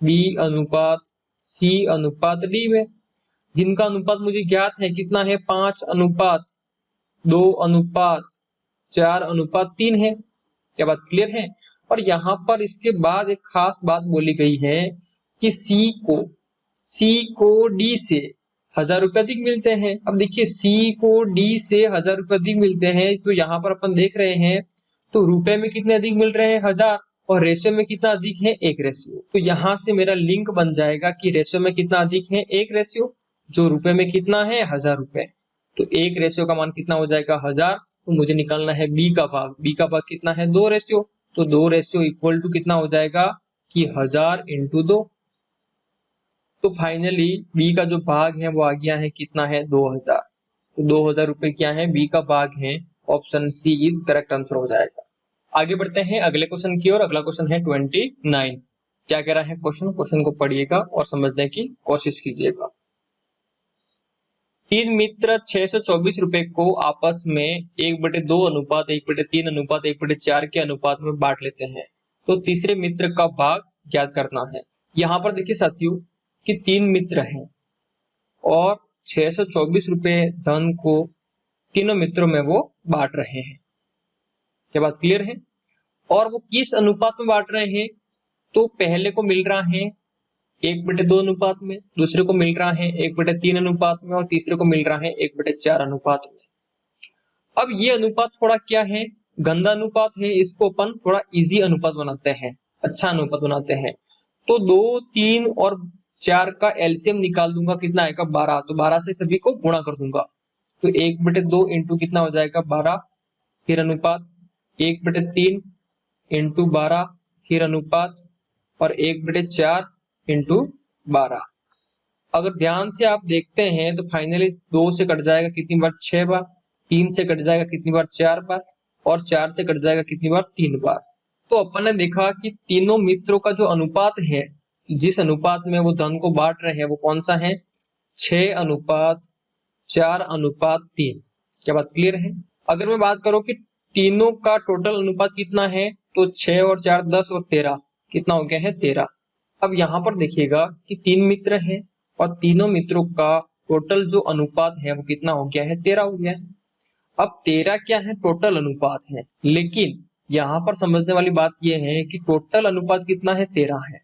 बी अनुपात सी अनुपात डी में, जिनका अनुपात मुझे ज्ञात है कितना है 5:2:4:3 है। क्या बात क्लियर है। और यहाँ पर इसके बाद एक खास बात बोली गई है कि सी को डी से 1000 रुपए अधिक मिलते हैं। अब देखिए सी को डी से 1000 रुपए अधिक मिलते हैं, तो यहाँ पर अपन देख रहे हैं तो रुपए में कितने अधिक मिल रहे हैं 1000 और रेशियो में कितना अधिक है 1 रेशियो। तो यहाँ से मेरा लिंक बन जाएगा कि रेशियो में कितना अधिक है 1 रेशियो, जो रुपए में कितना है 1000 रुपए, तो 1 रेशियो का मान कितना हो जाएगा 1000। तो मुझे निकालना है बी का भाग, बी का भाग कितना है 2 रेशियो, तो 2 रेशियो इक्वल टू कितना हो जाएगा कि 1000 इंटू 2। तो फाइनली बी का जो भाग है वो आ गया है कितना है 2000, तो 2000 रुपए क्या है बी का भाग है। Option C is correct answer हो जाएगा। आगे बढ़ते हैं अगले क्वेश्चन की ओर। अगला क्वेश्चन है 29। क्या कह रहा है क्वेश्चन को पढ़िएगा और समझने की कोशिश कीजिएगा। 3 मित्र 624 रुपए को आपस में 1/2:1/3:1/4 के अनुपात में बांट लेते हैं, तो तीसरे मित्र का भाग ज्ञात करना है। यहाँ पर देखिए साथियों कि 3 मित्र हैं और 624 रुपए धन को तीनों मित्रों में वो बांट रहे हैं। क्या बात क्लियर है। और वो किस अनुपात में बांट रहे हैं, तो पहले को मिल रहा है 1/2 अनुपात में, दूसरे को मिल रहा है 1/3 अनुपात में और तीसरे को मिल रहा है 1/4 अनुपात में। अब ये अनुपात थोड़ा क्या है गंदा अनुपात है, इसको अपन थोड़ा इजी अनुपात बनाते हैं, अच्छा अनुपात बनाते हैं। तो 2, 3 और 4 का एलसीएम निकाल दूंगा, कितना आएगा 12, तो 12 से सभी को गुणा कर दूंगा, तो 1/2 इंटू कितना हो जाएगा 12, फिर अनुपात 1/3 इंटू 12 फिर अनुपात और 1/4 इंटू 12। अगर ध्यान से आप देखते हैं तो फाइनली 2 से कट जाएगा कितनी बार 6 बार, 3 से कट जाएगा कितनी बार 4 बार और 4 से कट जाएगा कितनी बार 3 बार। तो अपन ने देखा कि तीनों मित्रों का जो अनुपात है, जिस अनुपात में वो धन को बांट रहे हैं वो कौन सा है 6:4:3। क्या बात क्लियर है। अगर मैं बात करूं कि तीनों का टोटल अनुपात कितना है, तो 6 और 4 10 और 13 कितना हो गया है 13। अब यहाँ पर देखिएगा कि 3 मित्र हैं और तीनों मित्रों का टोटल जो अनुपात है वो कितना हो गया है 13 हो गया है। अब 13 क्या है टोटल अनुपात है, लेकिन यहाँ पर समझने वाली बात यह है कि टोटल अनुपात कितना है 13 है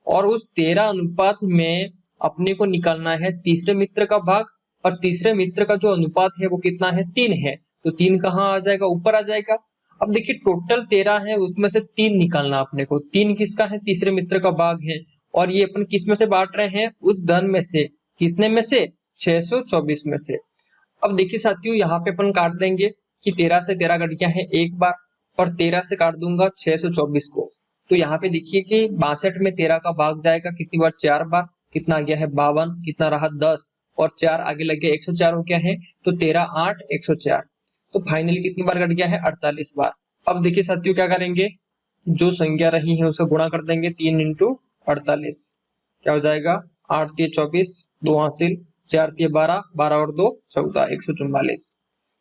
और उस 13 अनुपात में अपने को निकालना है तीसरे मित्र का भाग, और तीसरे मित्र का जो अनुपात है वो कितना है 3 है, तो 3 कहाँ आ जाएगा ऊपर आ जाएगा। अब देखिए टोटल 13 है उसमें से 3 निकालना अपने को, 3 किसका है तीसरे मित्र का भाग है और ये अपन किस में से बांट रहे हैं उस धन में से, कितने में से 624 में से। अब देखिए साथियों यहाँ पे अपन काट देंगे कि 13 से 13 कट गया है एक बार और 13 से काट दूंगा 624 को, तो यहाँ पे देखिए कि 62 में 13 का भाग जाएगा कितनी बार 4 बार, कितना आ गया है 52, कितना रहा 10 और 4 आगे लग गया 104 हो गया है, तो 13 8 104। तो फाइनली कितनी बार कट गया है? 48 बार। अब देखिए साथियों क्या करेंगे, जो संख्या रही है उसे गुणा कर देंगे 3 इंटू 48, क्या हो जाएगा? 8 3 24, 2 हासिल, 4 3 12, 12 और 2 14, 144।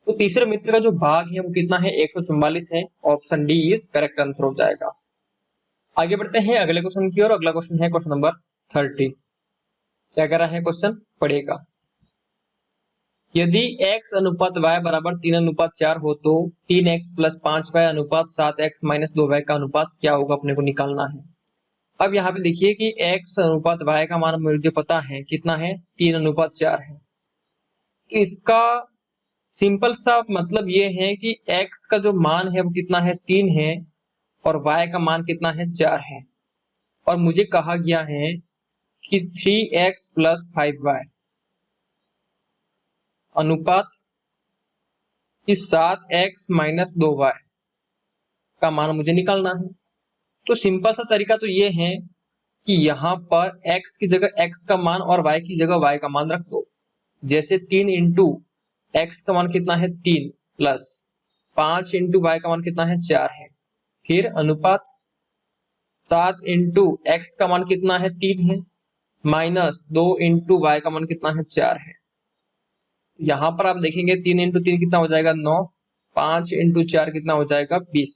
तो तीसरे मित्र का जो भाग है वो कितना है? 144 है। Option D is correct answer हो जाएगा। आगे बढ़ते हैं अगले क्वेश्चन की ओर। अगला क्वेश्चन है क्वेश्चन नंबर 30। क्या कह रहा है क्वेश्चन? पढ़िएगा। यदि x अनुपात y बराबर 3 अनुपात 4 हो तो 3x प्लस 5y अनुपात 7x माइनस 2y का अनुपात क्या होगा? अपने को निकालना है। अब यहाँ पे देखिए कि x अनुपात y का मान मुझे पता है कितना है? 3 अनुपात 4 है। तो इसका सिंपल सा मतलब ये है कि x का जो मान है वो कितना है? 3 है, और y का मान कितना है? 4 है। और मुझे कहा गया है कि 3x प्लस 5y अनुपात कि 7x माइनस 2y का मान मुझे निकालना है। तो सिंपल सा तरीका तो ये है कि यहाँ पर x की जगह x का मान और y की जगह y का मान रख दो। जैसे 3 इंटू x का मान कितना है? 3 प्लस 5 इंटू y का मान कितना है? 4 है। फिर अनुपात 7 इंटू x का मान कितना है? 3 है, माइनस 2 इंटू y का मान कितना है? 4 है। यहाँ पर आप देखेंगे 3 इंटू 3 कितना हो जाएगा? 9, 5 इंटू 4 कितना हो जाएगा? 20।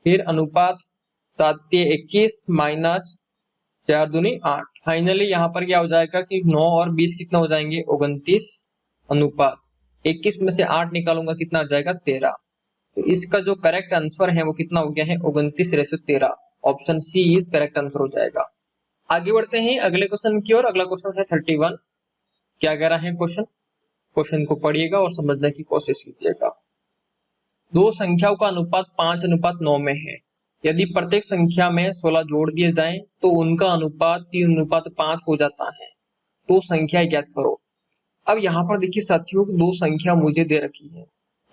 फिर अनुपात 7 21 माइनस 4 दूनी 8। फाइनली यहाँ पर क्या हो जाएगा कि 9 और 20 कितना हो जाएंगे? 29। अनुपात 21 में से 8 निकालूंगा कितना आ जाएगा? 13। तो इसका जो करेक्ट आंसर है वो कितना हो गया है? 29:13। Option C is correct answer हो जाएगा। आगे बढ़ते हैं अगले क्वेश्चन की ओर। अगला क्वेश्चन है 31। क्या कह रहा है क्वेश्चन? क्वेश्चन को पढ़िएगा और समझने की कोशिश कीजिएगा। दो संख्याओं का अनुपात 5 अनुपात 9 में है। यदि प्रत्येक संख्या में 16 जोड़ दिए जाएं तो उनका अनुपात 3 अनुपात 5 हो जाता है। तो संख्या ज्ञात करो। अब यहाँ पर देखिए साथियों, दो संख्या मुझे दे रखी है,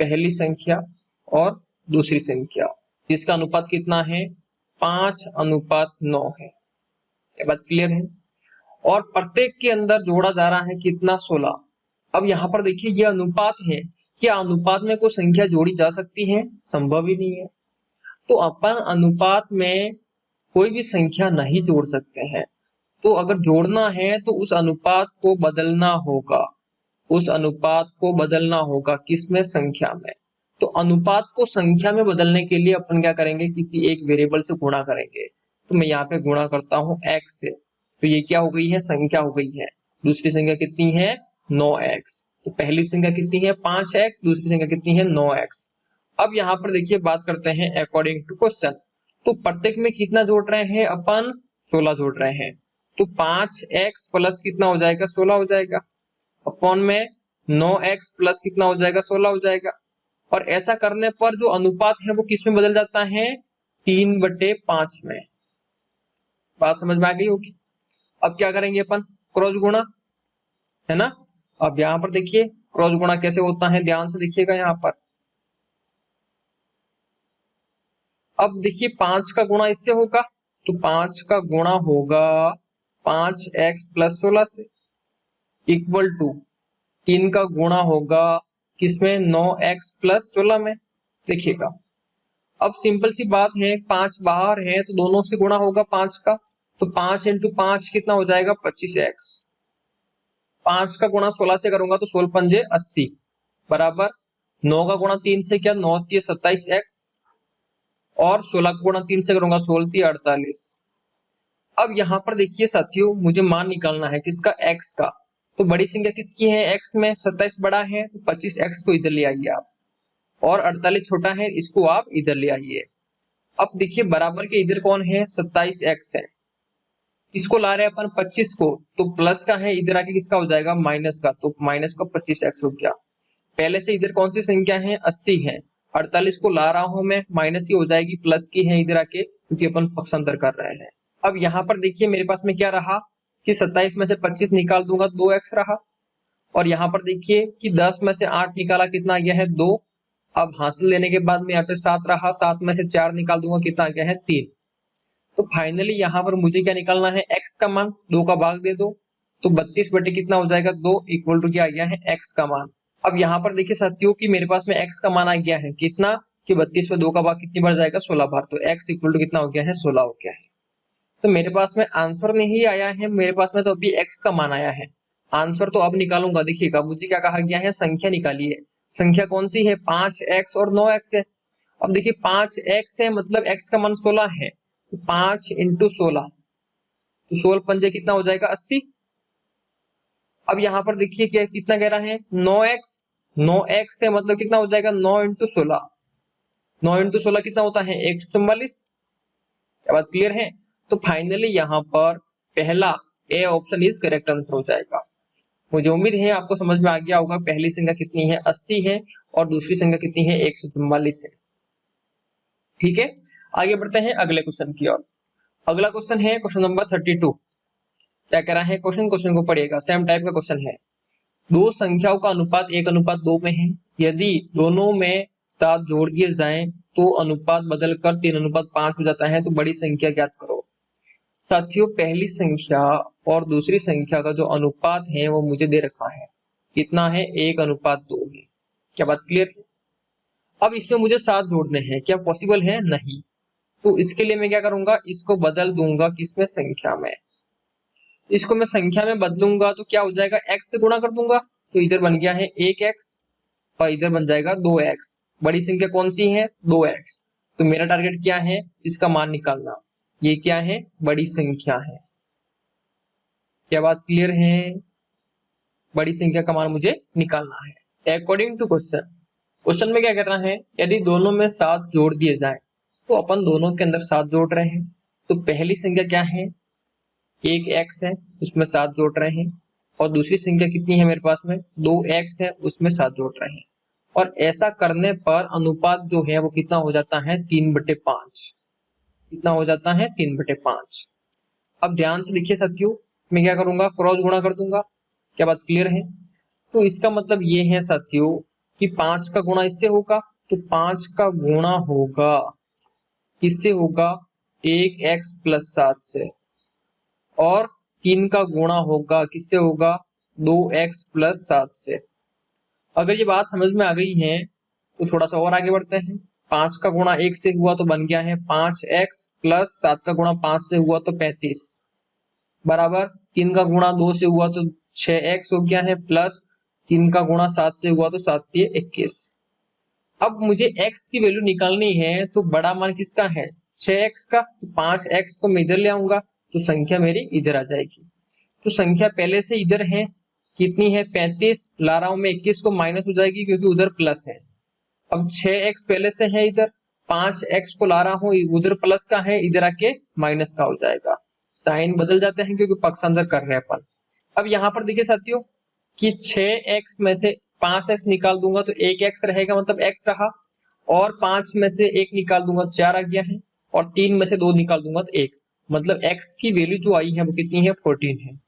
पहली संख्या और दूसरी संख्या, जिसका अनुपात कितना है? 5 अनुपात 9 है। ये बात क्लियर है? और प्रत्येक के अंदर जोड़ा जा रहा है कितना? 16। अब यहाँ पर देखिए ये अनुपात है, क्या अनुपात में कोई संख्या जोड़ी जा सकती है? संभव ही नहीं है। तो अपन अनुपात में कोई भी संख्या नहीं जोड़ सकते हैं। तो अगर जोड़ना है तो उस अनुपात को बदलना होगा, उस अनुपात को बदलना होगा किसमें? संख्या में। तो अनुपात को संख्या में बदलने के लिए अपन क्या करेंगे? किसी एक वेरिएबल से गुणा करेंगे। तो मैं यहाँ पे गुणा करता हूँ x से, तो ये क्या हो गई है? संख्या हो गई है। दूसरी संख्या कितनी है? 9x। तो पहली संख्या कितनी है? 5x, दूसरी संख्या कितनी है? 9x। अब यहाँ पर देखिए बात करते हैं अकॉर्डिंग टू क्वेश्चन। तो प्रत्येक में कितना जोड़ रहे हैं अपन? 16 जोड़ रहे हैं। तो 5x प्लस कितना हो जाएगा? 16 हो जाएगा। अपॉन में 9x प्लस कितना हो जाएगा? 16 हो जाएगा। और ऐसा करने पर जो अनुपात है वो किस में बदल जाता है? 3/5 में। बात समझ में आ गई होगी। अब क्या करेंगे अपन? क्रॉस गुणा, है ना। अब यहाँ पर देखिए क्रॉस गुणा कैसे होता है, ध्यान से देखिएगा यहाँ पर। अब देखिए 5 का गुणा इससे होगा, तो 5 का गुणा होगा 5x प्लस 16 से, इक्वल टू 3 का गुणा होगा किसमें? 9x प्लस 16 में। देखिएगा अब सिंपल सी बात है, 5 बाहर है तो दोनों से गुणा होगा 5 का, तो 5 इंटू 5 कितना हो जाएगा? 25x। 5 का गुणा 16 से करूंगा तो 16 पंजे 80 बराबर 9 का गुणा 3 से, क्या 9 3 27x, और 16 का गुणा 3 से करूंगा 16 3 48। अब यहाँ पर देखिए साथियों, मुझे मान निकालना है किसका? x का। तो बड़ी संख्या किसकी है? x में 27 बड़ा है, तो 25x को इधर ले आइए आप, और 48 छोटा है, इसको आप इधर ले आइए। अब देखिए बराबर के इधर कौन है? 27x है। इसको ला रहे हैं अपन 25 को, तो प्लस का है, इधर आके किसका हो जाएगा? माइनस का, तो माइनस का 25x हो गया। पहले से इधर कौन सी संख्या है? 80 है। 48 को ला रहा हूं मैं, माइनस ही हो जाएगी, प्लस की है इधर आके, क्योंकि अपन पक्षांतर कर रहे हैं। अब यहाँ पर देखिए मेरे पास में क्या रहा कि 27 में से 25 निकाल दूंगा, 2x रहा। और यहाँ पर देखिए कि 10 में से 8 निकाला, कितना आ गया है? 2। अब हासिल लेने के बाद में यहाँ पे 7 रहा, 7 में से 4 निकाल दूंगा, कितना आ गया है? 3। तो फाइनली यहाँ पर मुझे क्या निकालना है? x का मान, 2 का भाग दे दो, तो 32 बटे कितना हो जाएगा 2 इक्वल टू क्या आ गया है x का मान। अब यहाँ पर देखिए साथियों कि मेरे पास में x का मान आ गया है कितना कि 32 में 2 का भाग कितनी बार जाएगा 16 बार, तो x इक्वल टू कितना हो गया है 16 हो गया है। तो मेरे पास में आंसर नहीं आया है, मेरे पास में तो अभी x का मान आया है। आंसर तो अब निकालूंगा। देखिएगा मुझे क्या कहा गया है, संख्या निकालिए। संख्या कौन सी है 5x और 9x है। अब देखिए 5x है मतलब x का मान 16 है, तो 5 इंटू 16, तो 16 पंजे कितना हो जाएगा 80। अब यहाँ पर देखिए क्या कितना कह रहा है 9x, 9x है मतलब कितना हो जाएगा 9 इंटू 16, 9 इंटू 16 कितना होता है 144। क्या बात क्लियर है? तो फाइनली यहाँ पर पहला A option is correct answer हो जाएगा। मुझे उम्मीद है आपको समझ में आ गया होगा। पहली संख्या कितनी है 80 है और दूसरी संख्या कितनी है 144 है। ठीक है, आगे बढ़ते हैं अगले क्वेश्चन की ओर। अगला क्वेश्चन है क्वेश्चन नंबर 32। क्या कह रहा है क्वेश्चन को पढ़िएगा, सेम टाइप का क्वेश्चन है। दो संख्याओं का अनुपात 1:2 में है। यदि दोनों में 7 जोड़ दिए जाएं तो अनुपात बदलकर 3:5 हो जाता है, तो बड़ी संख्या ज्ञात करो। साथियों पहली संख्या और दूसरी संख्या का जो अनुपात है वो मुझे दे रखा है, कितना है 1:2 है। क्या बात क्लियर है? अब इसमें मुझे 7 जोड़ने हैं, क्या पॉसिबल है? नहीं। तो इसके लिए मैं क्या करूंगा, इसको बदल दूंगा किसमें, संख्या में। इसको मैं संख्या में बदलूंगा तो क्या हो जाएगा, x से गुणा कर दूंगा, तो इधर बन गया है 1x और इधर बन जाएगा 2x। बड़ी संख्या कौन सी है 2x, तो मेरा टारगेट क्या है, इसका मान निकालना। ये क्या है, बड़ी संख्या है। क्या बात क्लियर है? बड़ी संख्या का मान मुझे निकालना है अकॉर्डिंग टू क्वेश्चन। क्वेश्चन में क्या करना है, यदि दोनों में 7 जोड़ दिए जाए, तो अपन दोनों के अंदर 7 जोड़ रहे हैं। तो पहली संख्या क्या है, एक x है उसमें 7 जोड़ रहे हैं, और दूसरी संख्या कितनी है मेरे पास में 2x है उसमें 7 जोड़ रहे हैं। और ऐसा करने पर अनुपात जो है वो कितना हो जाता है 3/5। कितना हो जाता है 3/5। अब ध्यान से देखिए साथियों, मैं क्या करूंगा, क्रॉस गुणा कर दूंगा। क्या बात क्लियर है? तो इसका मतलब ये है साथियों कि 5 का गुणा इससे होगा, तो 5 का गुणा होगा किससे होगा, 1x + 7 से, और 3 का गुणा होगा किससे होगा, 2x + 7 से। अगर ये बात समझ में आ गई है तो थोड़ा सा और आगे बढ़ते हैं। 5 का गुणा 1 से हुआ तो बन गया है 5x + 7 का गुणा 5 से हुआ तो 35, बराबर 3 का गुणा 2 से हुआ तो 6x हो गया है, प्लस 3 का गुणा 7 से हुआ तो 7 × 3 = 21। अब मुझे x की वैल्यू निकालनी है, तो बड़ा मान किसका है 6x का, तो 5x को मैं इधर ले आऊंगा तो संख्या मेरी इधर आ जाएगी। तो संख्या पहले से इधर है, कितनी है 35, ला रहा हूं मैं 21 को माइनस हो जाएगी क्योंकि उधर प्लस है। अब 6x पहले से है इधर, 5x को ला रहा हूं उधर प्लस का है, इधर आके माइनस का हो जाएगा। साइन बदल जाते हैं क्योंकि पक्षांतर कर रहे हैं अपन। अब यहाँ पर देखिए साथियों कि 6x में से 5x निकाल दूंगा तो 1x रहेगा, मतलब x रहा, और 5 में से 1 निकाल दूंगा 4 आ गया है, और 3 में से 2 निकाल दूंगा तो 1, मतलब x की वैल्यू जो आई है वो कितनी है 14 है।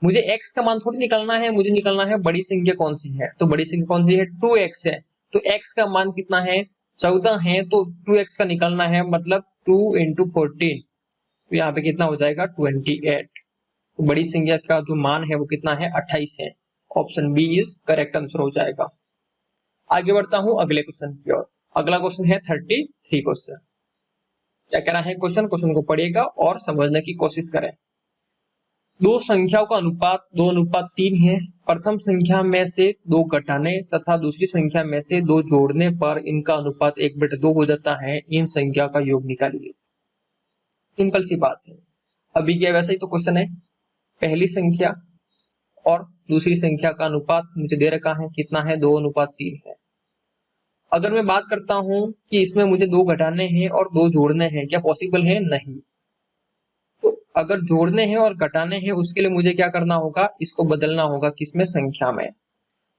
मुझे x का मान थोड़ी निकालना है, मुझे निकालना है बड़ी संख्या कौन सी है। तो बड़ी संख्या कौन सी है 2x है, तो x का मान कितना है 14 है, तो 2x का निकालना है, मतलब 2 × 14, तो यहाँ पे कितना हो जाएगा 28। तो बड़ी संख्या का जो मान है वो कितना है 28 है। Option B is correct answer हो जाएगा। आगे बढ़ता हूं अगले क्वेश्चन की ओर। अगला क्वेश्चन है 33 क्वेश्चन। क्या कह रहा है क्वेश्चन को पढ़िएगा और समझने की कोशिश करें। दो संख्याओं का अनुपात 2:3 है। प्रथम संख्या में से 2 घटाने तथा दूसरी संख्या में से 2 जोड़ने पर इनका अनुपात 1/2 हो जाता है। इन संख्या का योग निकालिए। सिंपल सी बात है, अभी क्या वैसा ही तो क्वेश्चन है। पहली संख्या और दूसरी संख्या का अनुपात मुझे दे रखा है, कितना है 2:3 है। अगर मैं बात करता हूं कि इसमें मुझे 2 घटाने हैं और 2 जोड़ने हैं, क्या पॉसिबल है? नहीं। तो अगर जोड़ने हैं और घटाने हैं उसके लिए मुझे क्या करना होगा, इसको बदलना होगा किसमें, संख्या में।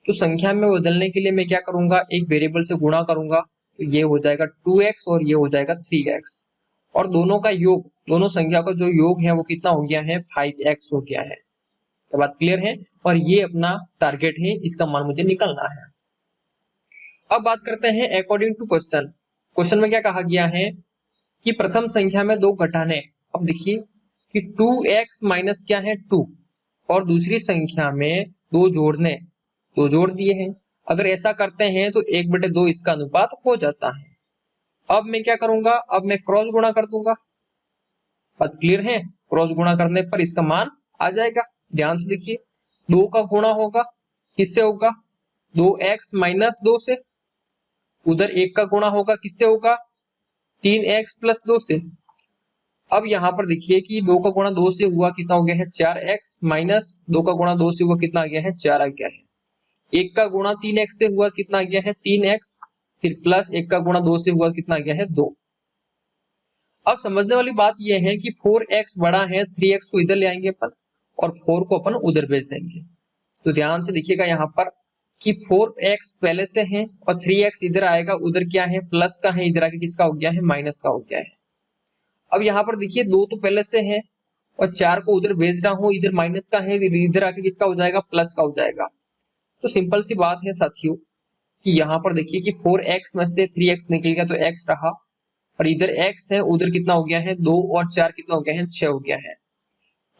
तो संख्या में बदलने के लिए मैं क्या करूंगा, एक वेरिएबल से गुणा करूंगा, तो ये हो जाएगा 2x और ये हो जाएगा 3x, और दोनों का योग, दोनों संख्या का जो योग है वो कितना हो गया है 5x हो गया है। क्या बात क्लियर है? और ये अपना टारगेट है, इसका मान मुझे निकालना है। अब बात करते हैं अकॉर्डिंग टू क्वेश्चन। क्वेश्चन में क्या कहा गया है कि प्रथम संख्या में 2 घटाने। अब देखिए कि 2x माइनस क्या है 2, और दूसरी संख्या में 2 जोड़ दिए हैं। अगर ऐसा करते हैं तो 1/2 इसका अनुपात हो जाता है। अब मैं क्या करूंगा, अब मैं क्रॉस गुणा कर दूंगा। बात क्लियर है? क्रॉस गुणा करने पर इसका मान आ जाएगा। ध्यान से देखिए, 2 का गुणा होगा, किससे होगा, 2x - 2 से। उधर 1 का गुणा होगा, किससे होगा, 3x + 2 से। अब यहाँ पर देखिए कि 2 का गुणा 2 से हुआ, कितना हो गया है, 4x माइनस 2 का गुणा 2 से हुआ, कितना आ गया है, 4 आ गया है। 1 का गुणा 3x से हुआ, कितना आ गया है, 3x, फिर प्लस 1 का गुणा 2 से हुआ, कितना आ गया है, 2। अब समझने वाली बात यह है कि 4x बड़ा है, 3x को इधर ले आएंगे अपन और 4 को अपन उधर भेज देंगे। तो ध्यान से देखिएगा यहाँ पर कि 4x पहले से है और 3x इधर आएगा, उधर क्या है, प्लस का है, इधर आके किसका हो गया है, माइनस का हो गया है। अब यहाँ पर देखिए 2 तो पहले से है और 4 को उधर भेज रहा हूँ, इधर माइनस का है, इधर आके किसका हो जाएगा, प्लस का हो जाएगा। तो सिंपल सी बात है साथियों कि यहाँ पर देखिए कि 4x में से 3x निकल गया तो x रहा, और इधर x है, उधर कितना हो गया है, 2 और 4 कितना हो गया है, 6 हो गया है।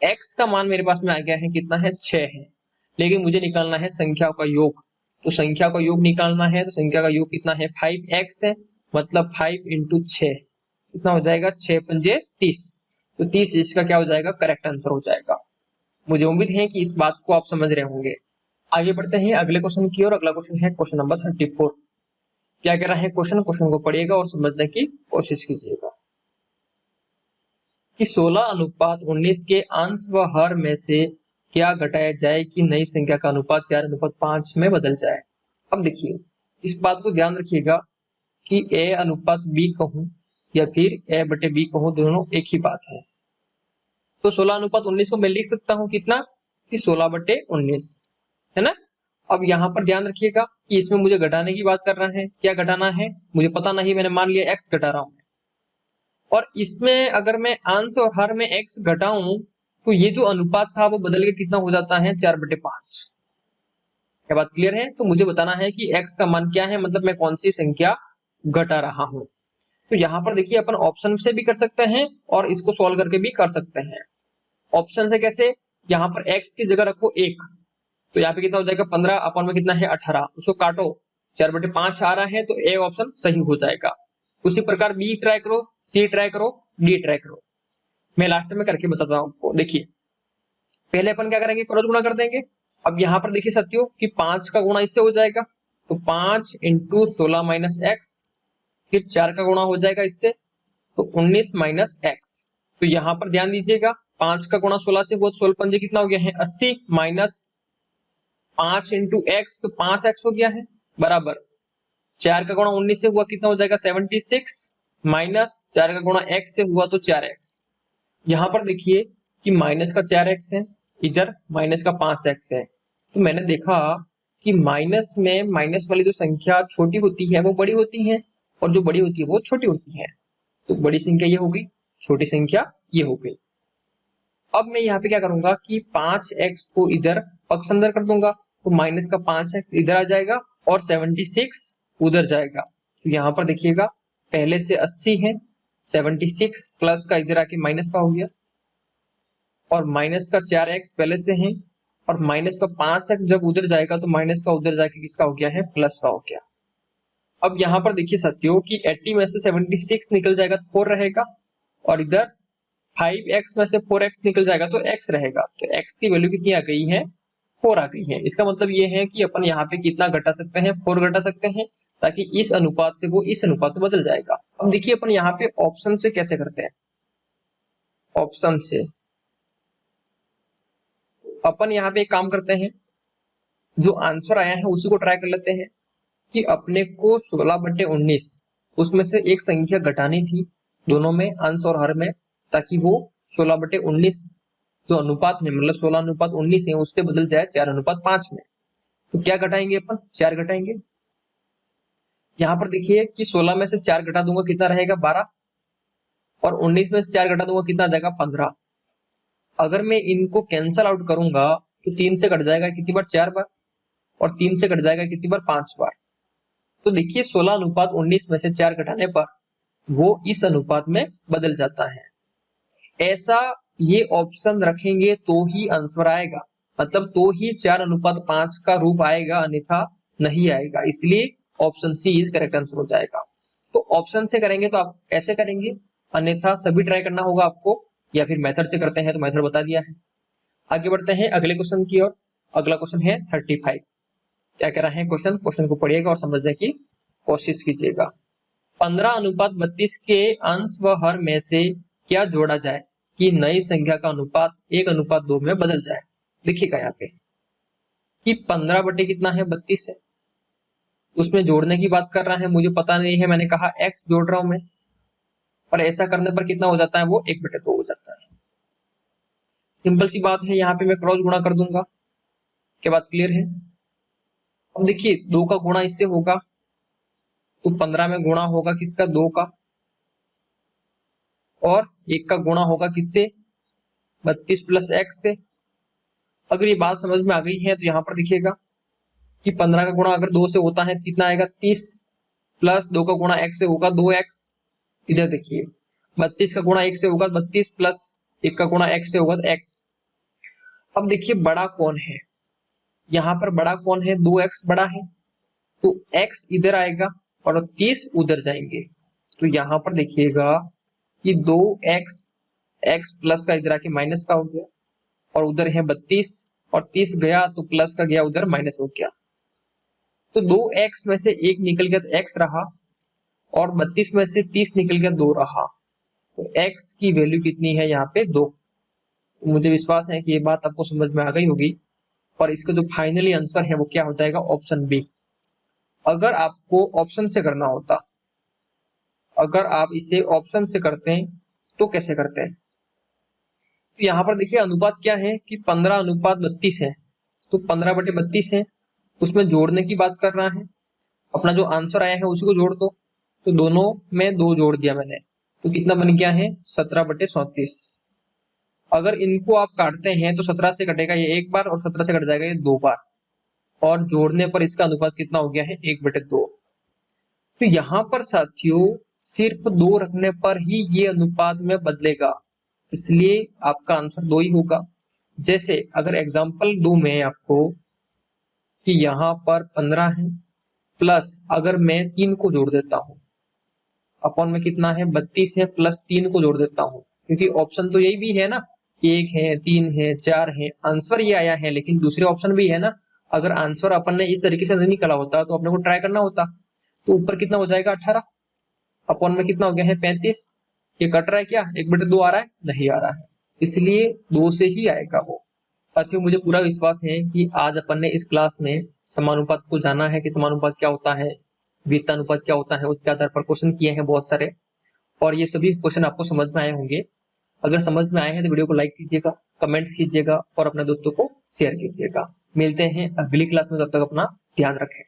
x का मान मेरे पास में आ गया है, कितना है, 6 है। लेकिन मुझे निकालना है संख्याओं का योग। तो संख्या का योग निकालना है, तो संख्या का योग कितना है, 5x है, मतलब 5 × 6 कितना हो जाएगा, 6 × 5 = 30। तो 30 इसका क्या हो जाएगा, करेक्ट आंसर हो जाएगा। मुझे उम्मीद है कि इस बात को आप समझ रहे होंगे। आगे बढ़ते हैं अगले क्वेश्चन की ओर। अगला क्वेश्चन है क्वेश्चन नंबर 34। क्या कह रहा है क्वेश्चन को पढ़िएगा और समझने की कोशिश कीजिएगा कि 16:19 के अंश व हर में से क्या घटाया जाए कि नई संख्या का अनुपात 4:5 में बदल जाए। अब देखिए, इस बात को ध्यान रखिएगा कि a/b कहूं या फिर a/b कहूं, दोनों एक ही बात है। तो 16:19 को मैं लिख सकता हूं कितना, कि 16/19, है ना। अब यहाँ पर ध्यान रखिएगा कि इसमें मुझे घटाने की बात कर रहा है। क्या घटाना है मुझे पता नहीं, मैंने मान लिया x घटा रहा हूं। और इसमें अगर मैं अंश और हर में x घटाऊं तो ये जो अनुपात था वो बदल के कितना हो जाता है, 4/5। क्या बात क्लियर है? तो मुझे बताना है कि x का मान क्या है, मतलब मैं कौन सी संख्या घटा रहा हूं। तो यहाँ पर देखिए अपन ऑप्शन से भी कर सकते हैं और इसको सॉल्व करके भी कर सकते हैं। ऑप्शन से कैसे, यहाँ पर x की जगह रखो 1, तो यहाँ पे कितना हो जाएगा, 15 अपन में कितना है, 18। उसको काटो, 4/5 आ रहा है, तो ए ऑप्शन सही हो जाएगा। उसी प्रकार बी ट्राई करो, सी ट्राई करो, डी ट्राई करो। मैं लास्ट में करके बताता हूँ आपको। देखिए पहले अपन क्या करेंगे, क्रॉस गुणा कर देंगे। अब यहाँ पर देखिए साथियों कि 5 का गुणा इससे हो जाएगा, तो 5 × 16 - x, फिर 4 का गुणा हो जाएगा इससे, तो 19 - x। तो यहाँ पर ध्यान दीजिएगा, 5 का गुणा 16 से हुआ, 16 पंजे कितना हो गया है, 80, माइनस 5 × x, तो 5x हो गया है, बराबर 4 का गुणा 19 से हुआ, कितना हो जाएगा, 76, माइनस 4 का गुणा x से हुआ तो 4x। यहाँ पर देखिए कि माइनस का 4x है, इधर माइनस का 5x है। तो मैंने देखा कि माइनस में माइनस वाली जो संख्या छोटी होती है वो बड़ी होती है, और जो बड़ी होती है वो छोटी होती है। तो बड़ी संख्या ये हो गई, छोटी संख्या ये हो गई। अब मैं यहाँ पे क्या करूंगा कि 5x को इधर पक्ष अंदर कर दूंगा, तो माइनस का 5x इधर आ जाएगा और 76 उधर जाएगा। तो यहाँ पर देखिएगा पहले से 80 है, 76 प्लस का इधर आके माइनस का हो गया, और माइनस का 4x पहले से है, और माइनस का 5x जब उधर जाएगा तो माइनस का उधर जाके किसका हो गया है, प्लस का हो गया। अब यहाँ पर देखिए साथियों कि 80 में से 76 निकल जाएगा तो 4 रहेगा, और इधर 5x में से 4x निकल जाएगा तो x रहेगा। तो x की वैल्यू कितनी आ गई है, 4 आ गई है। इसका मतलब ये है कि अपन यहाँ पे कितना घटा सकते हैं, 4 घटा सकते हैं, ताकि इस अनुपात से वो इस अनुपात में बदल जाएगा। अब देखिए अपन यहाँ पे ऑप्शन से कैसे करते हैं। ऑप्शन से अपन यहाँ पे एक काम करते हैं, जो आंसर आया है उसी को ट्राई कर लेते हैं कि अपने को 16/19 उसमें से एक संख्या घटानी थी, दोनों में अंश और हर में, ताकि वो 16/19 जो अनुपात है, मतलब 16:19 है, उससे बदल जाए 4:5 में। तो क्या घटाएंगे अपन, 4 घटाएंगे। यहाँ पर देखिए कि 16 में से 4 घटा दूंगा, कितना रहेगा, 12, और 19 में से 4 घटा दूंगा, कितना आ जाएगा, 15। अगर मैं इनको कैंसल आउट करूंगा तो 3 से कट जाएगा कितनी बार, 4 बार, और 3 से कट जाएगा कितनी बार, 5 बार। तो देखिए 16:19 में से 4 घटाने पर वो इस अनुपात में बदल जाता है। ऐसा ये ऑप्शन रखेंगे तो ही आंसर आएगा। मतलब तो ही 4:5 का रूप आएगा, अन्यथा नहीं आएगा। इसलिए option C is correct answer हो जाएगा। तो ऑप्शन से करेंगे तो आप ऐसे करेंगे, अन्यथा सभी ट्राई करना होगा आपको, या फिर मेथड से करते हैं तो मेथड बता दिया है। आगे बढ़ते हैं अगले क्वेश्चन की ओर। अगला क्वेश्चन है 35। क्या कह रहा है क्वेश्चन को पढ़िएगा और समझने की कोशिश कीजिएगा। 15:32 के अंश व हर में से क्या जोड़ा जाए कि नई संख्या का अनुपात 1:2 में बदल जाए। देखिएगा यहाँ पे कि 15 बटे कितना है 32 है, उसमें जोड़ने की बात कर रहा है, मुझे पता नहीं है, मैंने कहा x जोड़ रहा हूं मैं, और ऐसा करने पर कितना हो जाता है वो 1/2 हो जाता है। सिंपल सी बात है, यहाँ पे मैं क्रॉस गुणा कर दूंगा। क्या बात क्लियर है? अब देखिए 2 का गुणा इससे होगा तो 15 में गुणा होगा किसका 2 का, और 1 का गुणा होगा किससे 32 प्लस x से। अगर ये बात समझ में आ गई है तो यहाँ पर देखिएगा कि 15 का गुणा अगर 2 से होता है तो कितना आएगा 30, प्लस 2 का गुणा x से होगा 2x। इधर देखिए 32 का गुणा 1 से होगा 32, प्लस 1 का गुणा x से होगा तो x। अब देखिए बड़ा कौन है, यहाँ पर बड़ा कौन है 2x बड़ा है, तो x इधर आएगा और 30 उधर जाएंगे। तो यहाँ पर देखिएगा कि 2x, x प्लस का इधर आके माइनस का हो गया, और उधर है 32 और 30 गया तो प्लस का गया उधर माइनस हो गया। तो 2x में से 1 निकल गया तो x रहा, और 32 में से 30 निकल गया 2 रहा। तो x की वैल्यू कितनी है यहाँ पे 2। तो मुझे विश्वास है कि ये बात आपको समझ में आ गई होगी, और इसका जो फाइनली आंसर है वो क्या हो जाएगा ऑप्शन बी। अगर आपको ऑप्शन से करना होता, अगर आप इसे ऑप्शन से करते हैं तो कैसे करते हैं, तो यहाँ पर देखिए अनुपात क्या है कि 15:32 है, तो 15/32 है, उसमें जोड़ने की बात कर रहा है। अपना जो आंसर आया है उसी को जोड़ दो, तो दोनों में 2 जोड़ दिया मैंने, तो कितना बन गया है 17/34। अगर इनको आप काटते हैं तो 17 से कटेगा ये 1 बार और 17 से कट जाएगा ये 2 बार, और जोड़ने पर इसका अनुपात कितना हो गया है 1/2। तो यहाँ पर साथियों सिर्फ 2 रखने पर ही ये अनुपात में बदलेगा, इसलिए आपका आंसर 2 ही होगा। जैसे अगर एग्जांपल दूं मैं आपको कि यहाँ पर 15 है, प्लस अगर मैं 3 को जोड़ देता हूँ, अपॉन में कितना है 32 है, प्लस 3 को जोड़ देता हूँ, क्योंकि ऑप्शन तो यही भी है ना, 1 है 3 है 4 है, आंसर ये आया है, लेकिन दूसरे ऑप्शन भी है ना। अगर आंसर अपन ने इस तरीके से नहीं निकाला होता तो अपने को ट्राई करना होता। तो ऊपर कितना हो जाएगा 18, अपॉन में कितना हो गया है 35। ये कट रहा है क्या 1/2 आ रहा है, नहीं आ रहा है, इसलिए 2 से ही आएगा वो। साथियों मुझे पूरा विश्वास है कि आज अपन ने इस क्लास में समानुपात को जाना है कि समानुपात क्या होता है, वित्तानुपात क्या होता है, उसके आधार पर क्वेश्चन किए हैं बहुत सारे, और ये सभी क्वेश्चन आपको समझ में आए होंगे। अगर समझ में आए हैं तो वीडियो को लाइक कीजिएगा, कमेंट्स कीजिएगा और अपने दोस्तों को शेयर कीजिएगा। मिलते हैं अगली क्लास में, तब तक अपना ध्यान रखें।